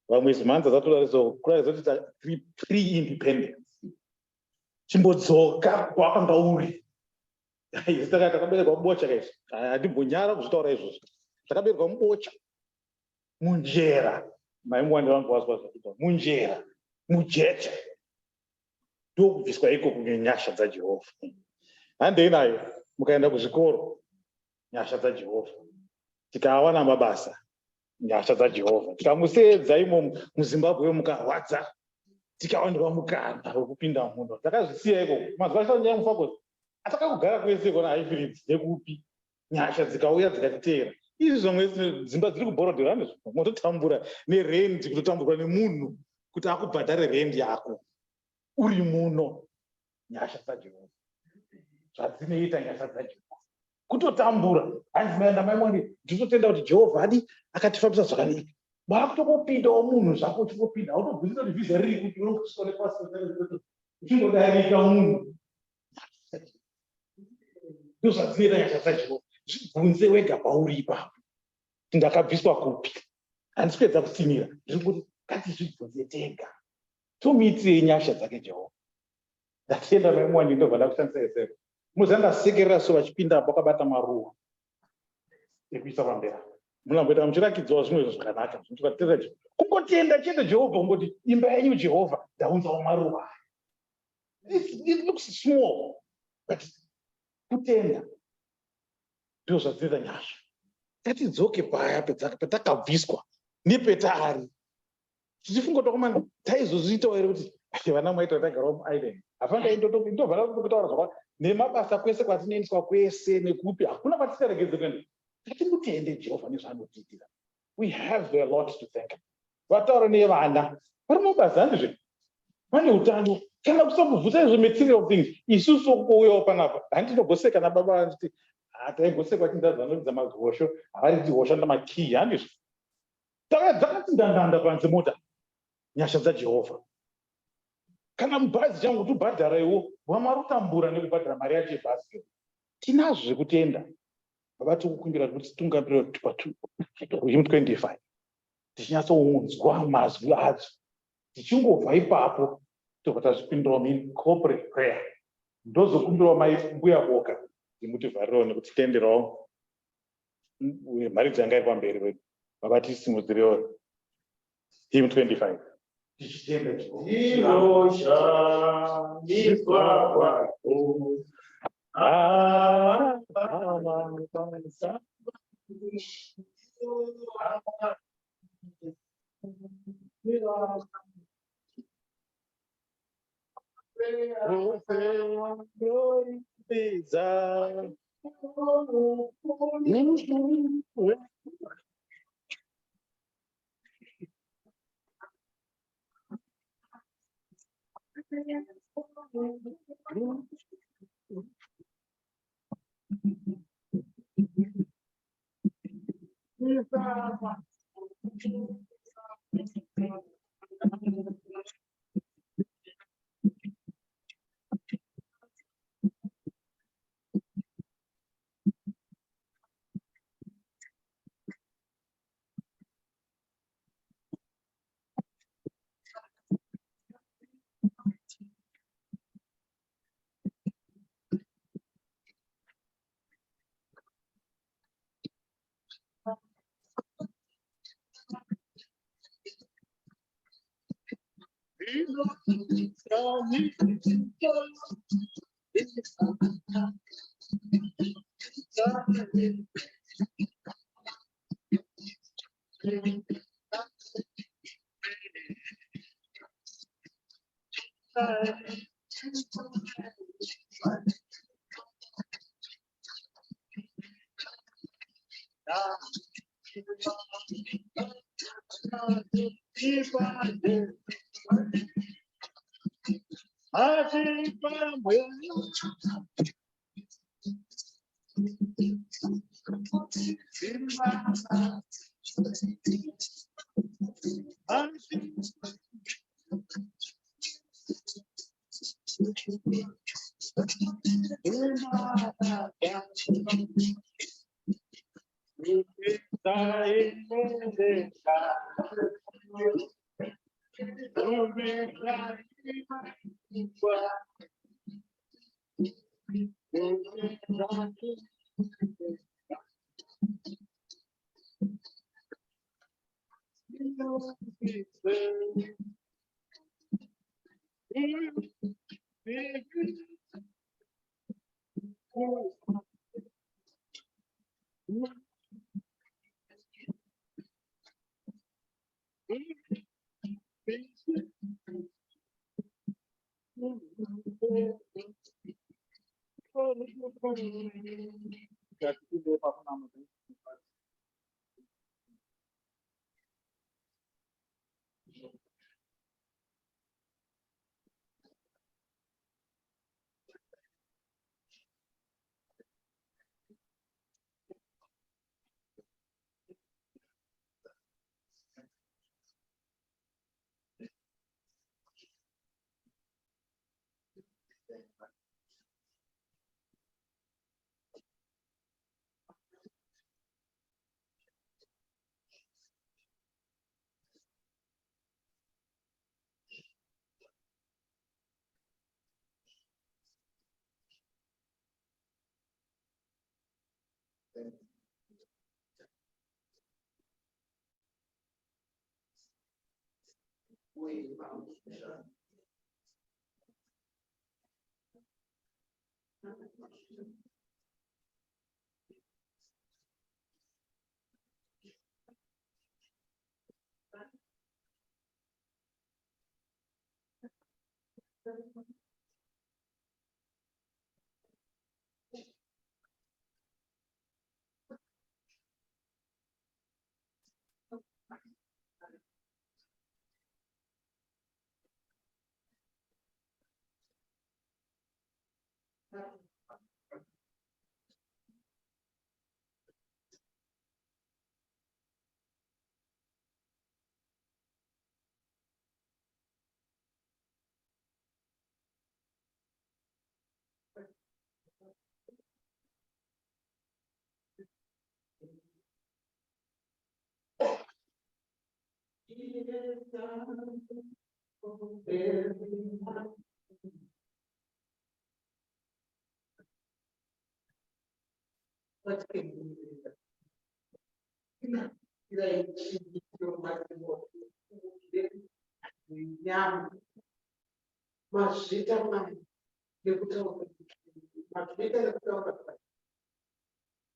Vamwe zimhanza dzatoratidza kuti pre-independence. Chimbodzoka kwawakanga uri. Takaberekwa mubocha kaizvi, handimbonyara kuzvitaura izvozvo. Takaberekwa mubocha, munjera, maimwani vangu vazwa zvakuita, munjera, mujecha. Ndokubviswa ikoko nenyasha dzaJehovha. Handei nayo, mukaenda kuzvikoro, nyasha dzaJehovha. Tikawana mabasa, nyasha dzaJehovha. Tikamusedza imo muZimbabwe mukarwadza, tikawanirwa mukana wekupinda muno. Takazvisiya ikoko. Mazuva ashona nyaya mufakozi. Atakagara kwese kona haifiriti nekupi nyasha dzikauya dzikatiteera. Izvi zvimwe dzimba dziri kuborodhera nezvo mototambura nerendi, kutotamburwa nemunhu kuti akubhadhare rendi yako uri muno. Nyasha dzaJehovha zvadzinoita nyasha dzaJehovha kutotambura. Hanzi maenda maimwani ndinotenda kuti Jehovha adi akatifambisa zvakanaka. Wakutopindawo munhu zvako uchingopinda autobvunza kuti vhiza riri kuti unokusore pasipoti uchingodarika munhu. Ndozvadzinoita nyasha dzaJehovha. Zvibvunze wega pauri ipapo, ndakabviswa kupi? Handisi kuedza kutsimira, ndiri kuti ngatizvibvunze tega, tomuitirei nyasha dzake Jehovha. Ndatienda maimwani ndobva ndakushandisa esero. Muzandasekerera so vachipindapo akabata maruva ekuisa pambera. Munomboita muchirakidzawo zvimwe zvakanaka. Kungotenda chete Jehovha, kungoti imba yenyu Jehovha ndaunzawo maruva. It looks small, but kutenda ndizvo zvadzinoita nyasha. Ngatidzoke paya petakabviswa nepetari. Chifungo tokomana taizozviitawo here kuti vana maita tagarawo muisland. Hapana ndobva kutaura zvakwa nemabasa kwese kwatinoendeswa kwese nekupi hakuna kwatisaregedze kuenda. Ngatimutende Jehovha nezvaanotiitira. We have a lot to thank him. Vataura nevana vari mabasa handizvo vane utano. Kana kusambobvunza izvo material things, isusu kuuyawo panapa handinogoseka nababa anditi taigosekwa tindazanoridza magosho havariti hoshanda makii handizvo. Dzakati ndandanda panze mota. Nyasha dzaJehovha. Kana mubhazi changu tubhadharaiwo wamarutambura nekubhadhara mari yacho yebhasi. Tinazvo zvekutenda. Baba tikukumbira kuti tungamira pa2025 tichinyatsonzwa mazwi adzo. Tichingobva ipapo tobva tazvipindirawo corporate prayer. Ndozokumbirawo mai mbuya boka ndimutivharirawo nekutitenderawo mari dzanga iri pamberi pedu. Baba tisimudzirewo hymn 25. Tichitenda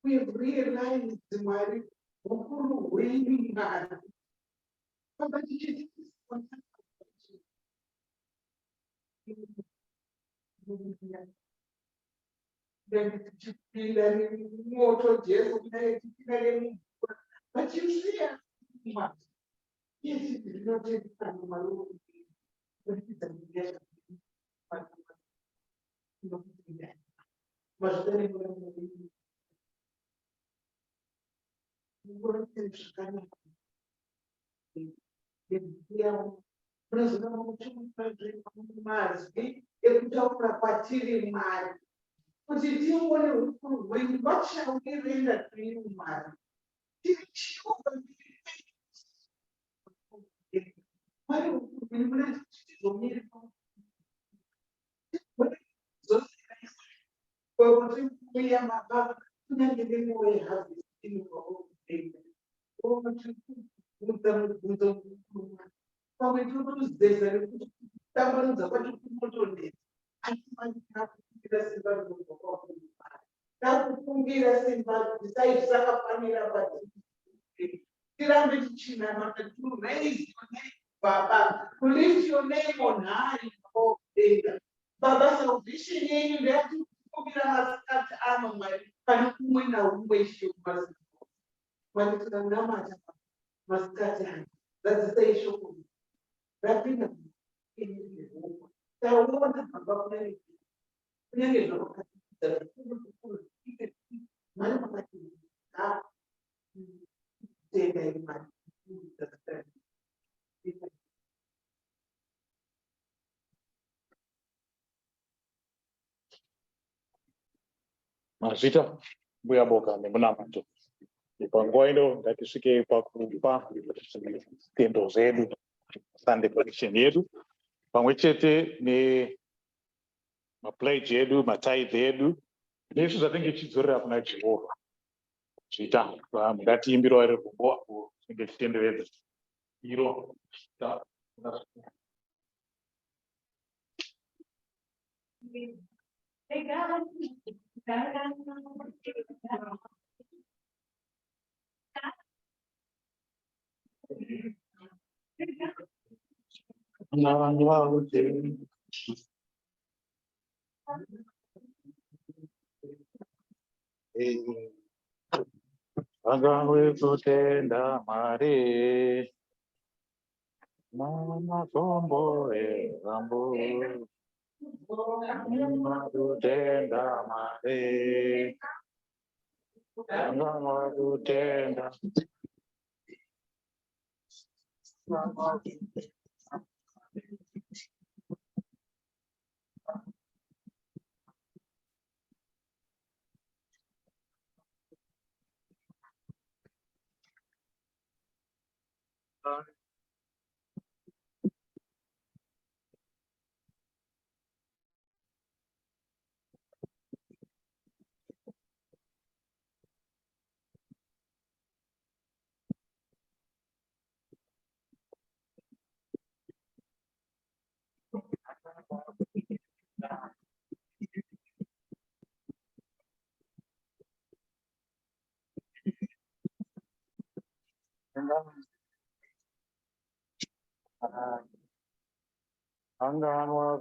We realized my waiting man. But you see, yes, it is not What shall we render to you, man? Baba, to lift your name on high, oh Baba. Baba, salvation in you, have to put armor, my Panukuina, wish you must. When it's a number, must cut down. That's the station. Wrapping up in the home. There are one about many. Many of the Mazita, muyaboka nemunamato. Panguva ino ngatisvike pakupa tendo zedu Sunday collection yedu pamwe chete nemapledge edu, matithe edu nezvi zvatinenge tichidzorera kuna Jehovha. Zvita ngatiimbirawo iri rumbo tinge tichitenderedza iro. Angahwe kutenda Mari Mama Sombo Rambo kutenda Mari Angahwe kutenda Angahwe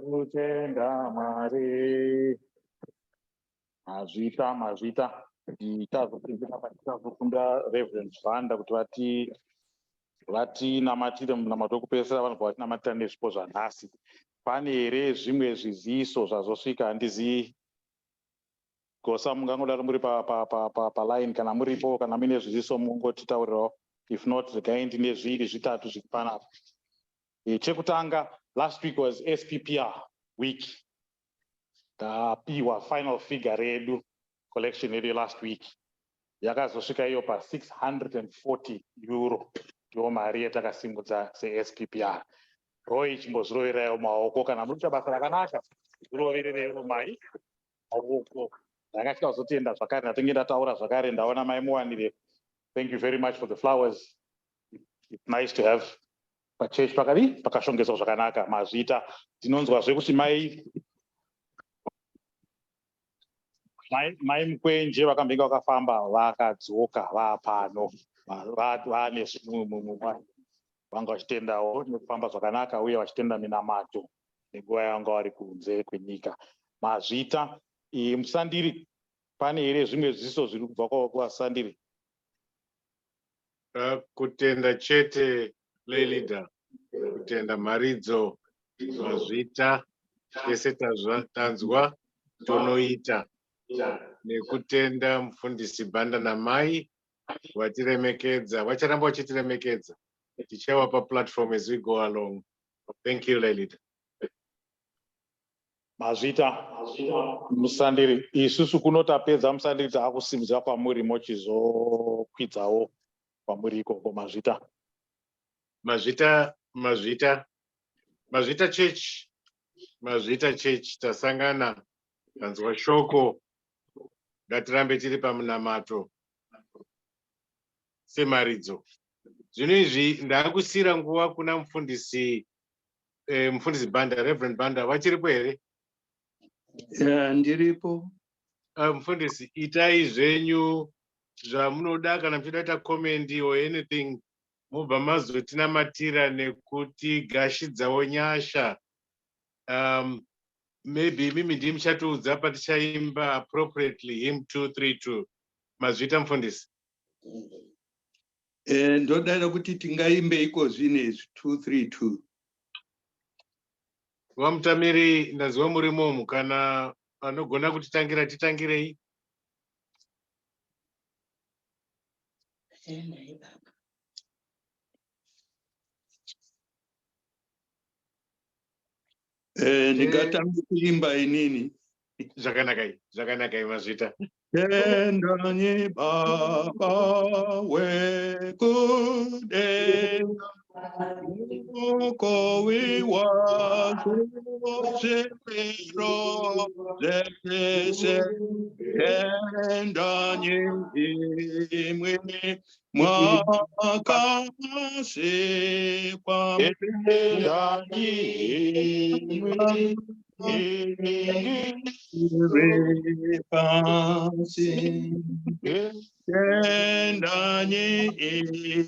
kutenda Mari mazvita tazofunda Reverend Vanda kuti vatinamatire munamato wekupedzisira vanobva vatinamatira nezvipo zvanhasi. Pane here zvimwe zviziso zvazosvika handizivi? Gosa mungangodaro muri paline kana muripo kana muine zviziso mungotitaurirawo. If not, regai ndine zviri zvitatu zviri panapa. Chekutanga, last week was SPPR week. Tapiwa final figure redu collection yedu last week yakazosvika iyo pa 640 euro ndiyo mari yatakasimudza seSPPR. ROI chimbozviroverai maoko kana muri kuita basa rakanaka zviroverereiwo mai maoko. Ndanga tikazotenda zvakare ndatinge ndataura zvakare ndaona mai muwanire. Thank you very much for the flowers. It's nice to have pachechi pakashongedzwa zvakanaka. Mazvita tinonzwazve kuti mai mukwenje vakambenge vakafamba vakadzoka vapano vane zvinhu vanga vachitendawo nekufamba zvakanaka uye vachitenda minamato nenguva yavanga vari kunze kwenyika. Mazvita musandiri pane here zvimwe zviziso zviri kubva kwasandiri? Kutenda chete leader, kutenda maridzo mazvita tese tanzwa tonoita, nekutenda mufundisi Banda namai watiremekedza, vacharamba vachitiremekedza. Tichawapa platform as we go along. Thank you, Lelida. Mazvita musandiri isusu kunotapedza musandiri taakusimudza kwamuri mochizokwidzawo kwamuri ikoko. Mazvita Church tasangana tanzwa shoko, ngatirambe tiri pamunamato semaridzo. Zvino izvi ndaakusiyira nguva kuna mufundisi Banda, Reverend Banda, vachiripo here? Ndiripo. Mufundisi, itai zvenyu zvamunoda, kana muchida kuita comment or anything, mubva mazotinamatira nekuti gashidzawo nyasha. Maybe mimi ndimi muchatiudza patichaimba appropriately hymn 232. Mazvita mufundisi? Ndoda kuti tingaimbe iko zvinezvi 232. Vamutamiri, ndaziva murimomo, kana anogona kutitangira titangirei. Ndingatanga kuimba inini. Zvakanakai Mazvita. Tendanye Baba wekudenga, ukowi wako zepero zepese. Tendanye imwe mwakasekwa. Tendanye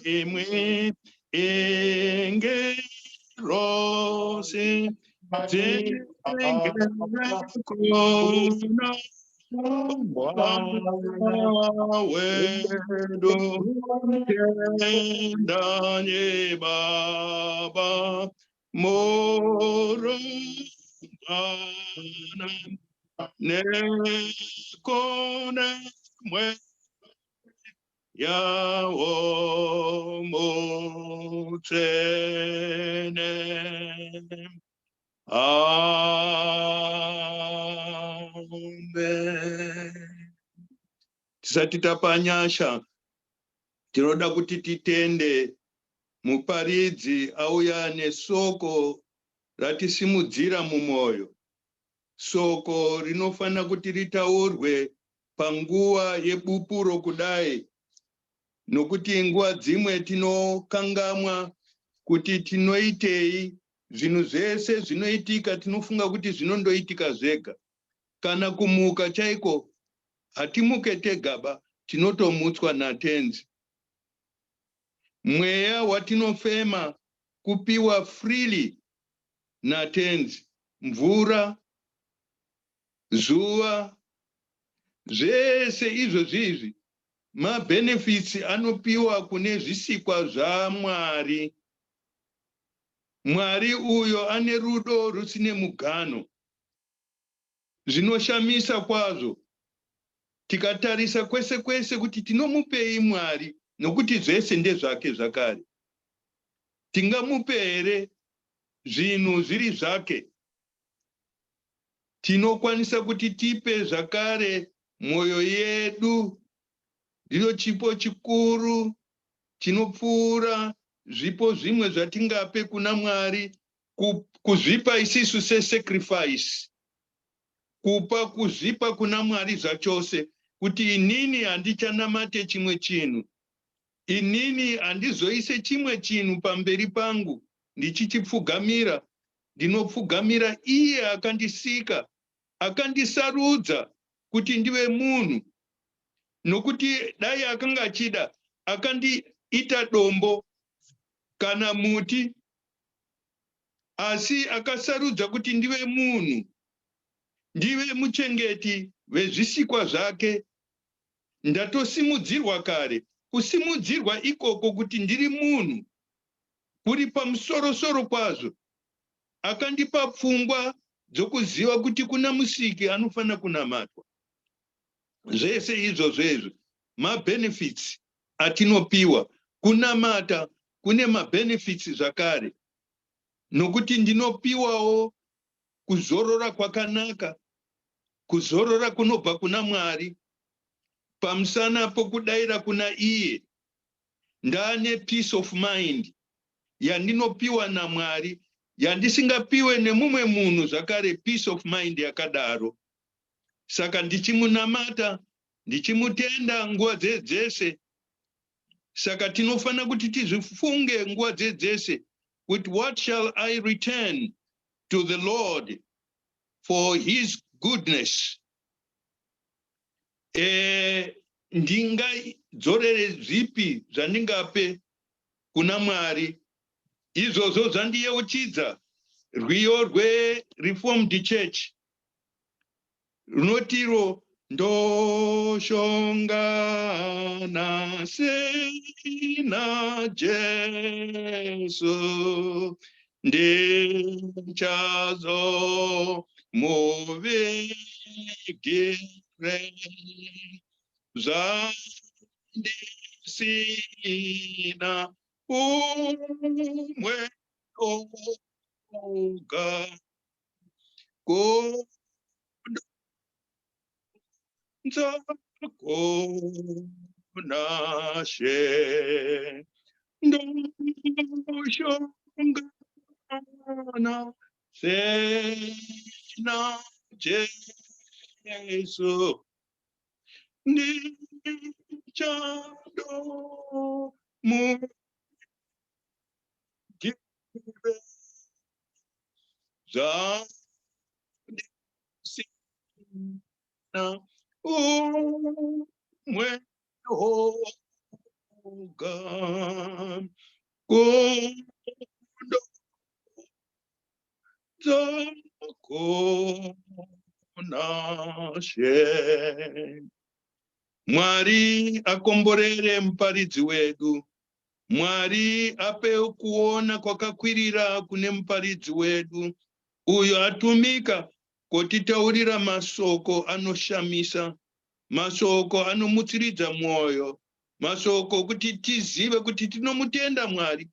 imwe ingerosi zingerekona wedo. Tendanye Baba moro ana nekona mwe yawo motsene. Amen. Tisati tapa nyasha, tinoda kuti titende muparidzi auya nesoko ratisimudzira mumwoyo. Soko rinofana kuti ritaurwe panguva yebupuro kudai, nokuti nguva dzimwe tinokangamwa kuti tinoitei. Zvinhu zvese zvinoitika tinofunga kuti zvinondoitika zvega. Kana kumuka chaiko hatimuke tegaba, tinotomutswa natenzi. Mweya watinofema kupiwa freely natenzi. Mvura, zuva, zvese izvo zvizvi mabenefits anopiwa kune zvisikwa zvaMwari. Mwari uyo ane rudo rusine mugano. Zvinoshamisa kwazvo tikatarisa kwese kwese kuti tinomupei Mwari, nokuti zvese ndezvake zvakare. Tingamupe here zvinhu zviri zvake? Tinokwanisa kuti tipe zvakare mwoyo yedu. Ndiro chipo chikuru chinopfuura zvipo zvimwe zvatingape kuna Mwari. Kuzvipa isisu sesacrifice, kupa kuzvipa kuna Mwari zvachose, kuti inini handichanamate chimwe chinhu, inini handizoise chimwe chinhu pamberi pangu ndichichipfugamira. Ndinopfugamira iye akandisika, akandisarudza kuti ndive munhu. Nokuti dai akanga achida akandiita dombo kana muti, asi akasarudza kuti ndive munhu, ndive muchengeti vezvisikwa zvake. Ndatosimudzirwa kare. Kusimudzirwa ikoko kuti ndiri munhu kuri pamusoro-soro kwazvo. Akandipa pfungwa dzokuziva kuti kuna musiki anofana kunamatwa. Zvese izvozvo mabenefits atinopiwa. Kunamata kune mabenefits zvakare, nokuti ndinopiwawo kuzorora kwakanaka, kuzorora kunobva kuna Mwari, pamusana pokudayira kuna iye. Ndane peace of mind yandinopiwa naMwari, yandisingapiwe nemumwe munhu zvakare peace of mind yakadaro. Saka ndichimunamata, ndichimutenda nguva dzese. Saka tinofana kuti tizvifunge nguva dzese with what shall I return to the Lord for his goodness. Ndingadzorere zvipi zvandingape kuna Mwari. Izvozvo zvandiyeuchidza rwiyo rweReformed Church runotiro ndoshongana sena Jesu ndichazo muvigire zvandisina umwe oga konashe ndoshongana sena Jesu ndichado mugire zvandisina umwe oga konashe. Mwari akomborere muparidzi wedu. Mwari ape kuona kwakakwirira kune muparidzi wedu, uyo atumika kutitaurira masoko anoshamisa, masoko anomutsiridza mwoyo, masoko kuti tizive kuti tinomutenda Mwari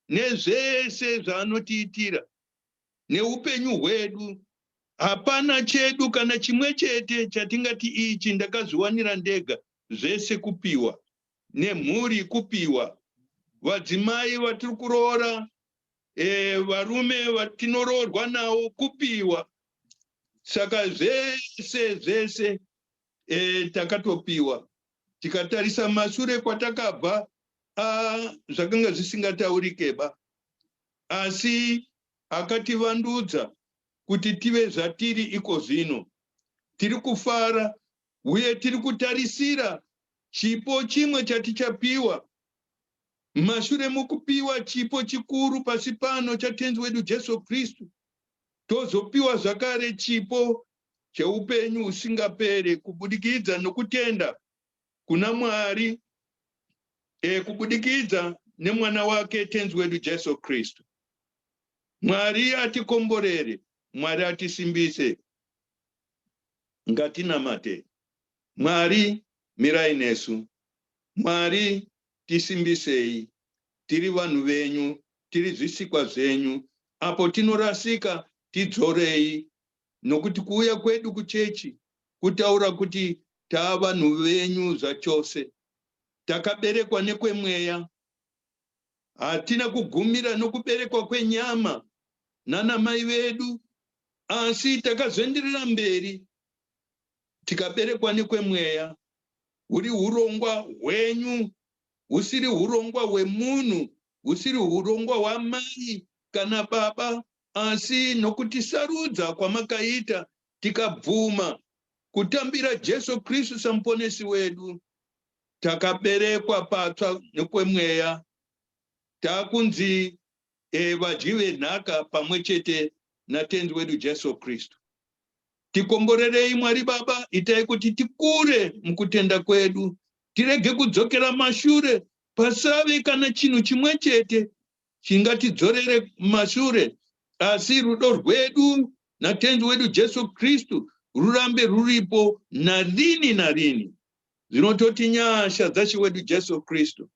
nezvese zvaanotiitira neupenyu hwedu. Hapana chedu kana chimwe chete chatingati ichi ndakazviwanira ndega, zvese kupiwa. Nemhuri kupiwa, vadzimai vatiri kuroora, varume vatinoroorwa navo kupiwa. Saka zvese takatopiwa. Tikatarisa mashure kwatakabva, zvakanga zvisingataurikeba, asi akativandudza kuti tive zvatiri iko zvino. Tiri kufara uye tiri kutarisira chipo chimwe chatichapiwa. Mashure mukupiwa chipo chikuru pasi pano chatenzi wedu Jesu Kristu, tozopiwa zvakare chipo cheupenyu usingapere kubudikidza nokutenda kuna Mwari, kubudikidza nemwana wake tenzi wedu Jesu Kristu. Mwari atikomborere, Mwari atisimbise. Ngatinamate. Mwari mirai nesu. Mwari tisimbisei. Tiri vanhu venyu, tiri zvisikwa zvenyu. Apo tinorasika tidzorei, nokuti kuuya kwedu kuchechi kutaura kuti tavanhu venyu zvachose. Takaberekwa nekwemweya. Hatina kugumira nokuberekwa kwenyama nana mai vedu, asi takazoenderera mberi tikaberekwa nekwemweya. Huri urongwa hwenyu, husiri urongwa hwemunhu, husiri urongwa hwamai kana baba, asi nokutisarudza kwamakaita tikabvuma kutambira Jesu Kristu samuponesi wedu. Takaberekwa patsva nekwemweya, takunzi vadyi venhaka pamwe chete natenzi wedu Jesu Kristu. Tikomborerei Mwari Baba, itai kuti tikure mukutenda kwedu, tirege kudzokera mashure, pasave kana chinhu chimwe chete chingatidzorere mashure, asi rudo rwedu natenzi wedu Jesu Kristu rurambe ruripo narini narini. Zinototi nyasha dzachiwedu Jesu Kristu.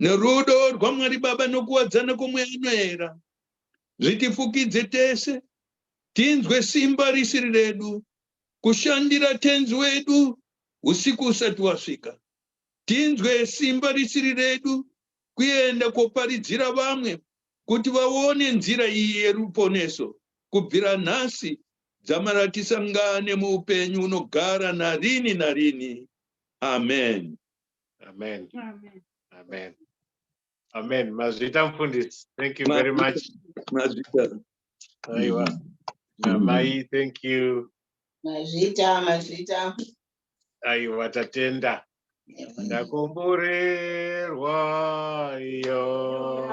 Nerudo rwaMwari Baba nokuwadzana kwomweanoera. Zvitifukidze tese, tinzwe simba risiri redu, kushandira tenzi wedu, usiku usati wasvika. Tinzwe simba risiri redu, kuenda koparidzira vamwe, kuti vaone nzira iyi yeruponeso, kubvira nhasi, dzamara tisangane muupenyu unogara narini narini. Amen. Amen. Amen. Amen. Mazvita mfundisi. Thank you very much. Mazvita. Aiwa. Namai, thank you. Mazvita. Aiwa, tatenda. Ndakomborerwa iyo.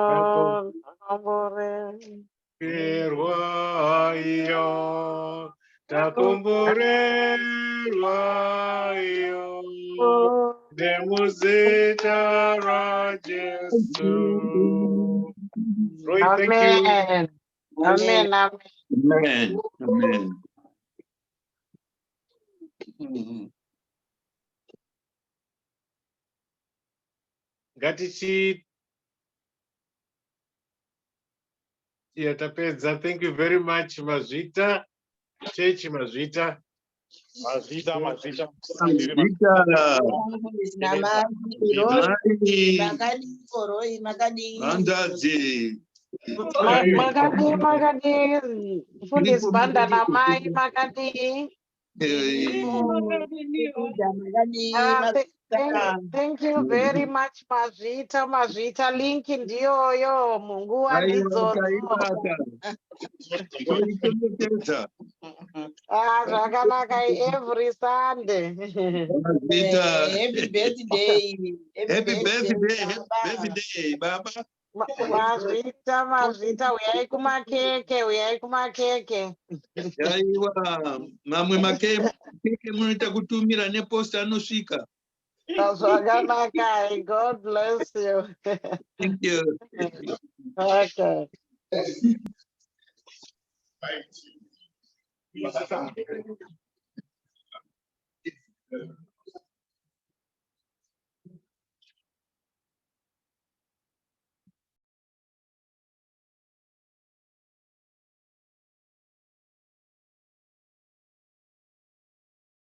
Ndakomborerwa iyo. Ndakomborerwa iyo. Demuzita ra Jesu. Roy, thank you. Amen. Amen. Amen. Ngatichi yatapedza. Thank you very much, Mazvita. Church Mazvita. Mazvita. Mazvita. Mandazi. Makadi, Fundis Banda Namai, Makadi. Thank you very much, Mazvita. Link in yo Mungu andidzo. Zvakanaka every Sunday. Happy birthday. Happy birthday, Baba. Mazvita, uyai kumakeke. Aiwa, mamwe makeke munoita kutumira neposta anosvika. Zvakanaka, God bless you. Thank you. Okay. Thank you.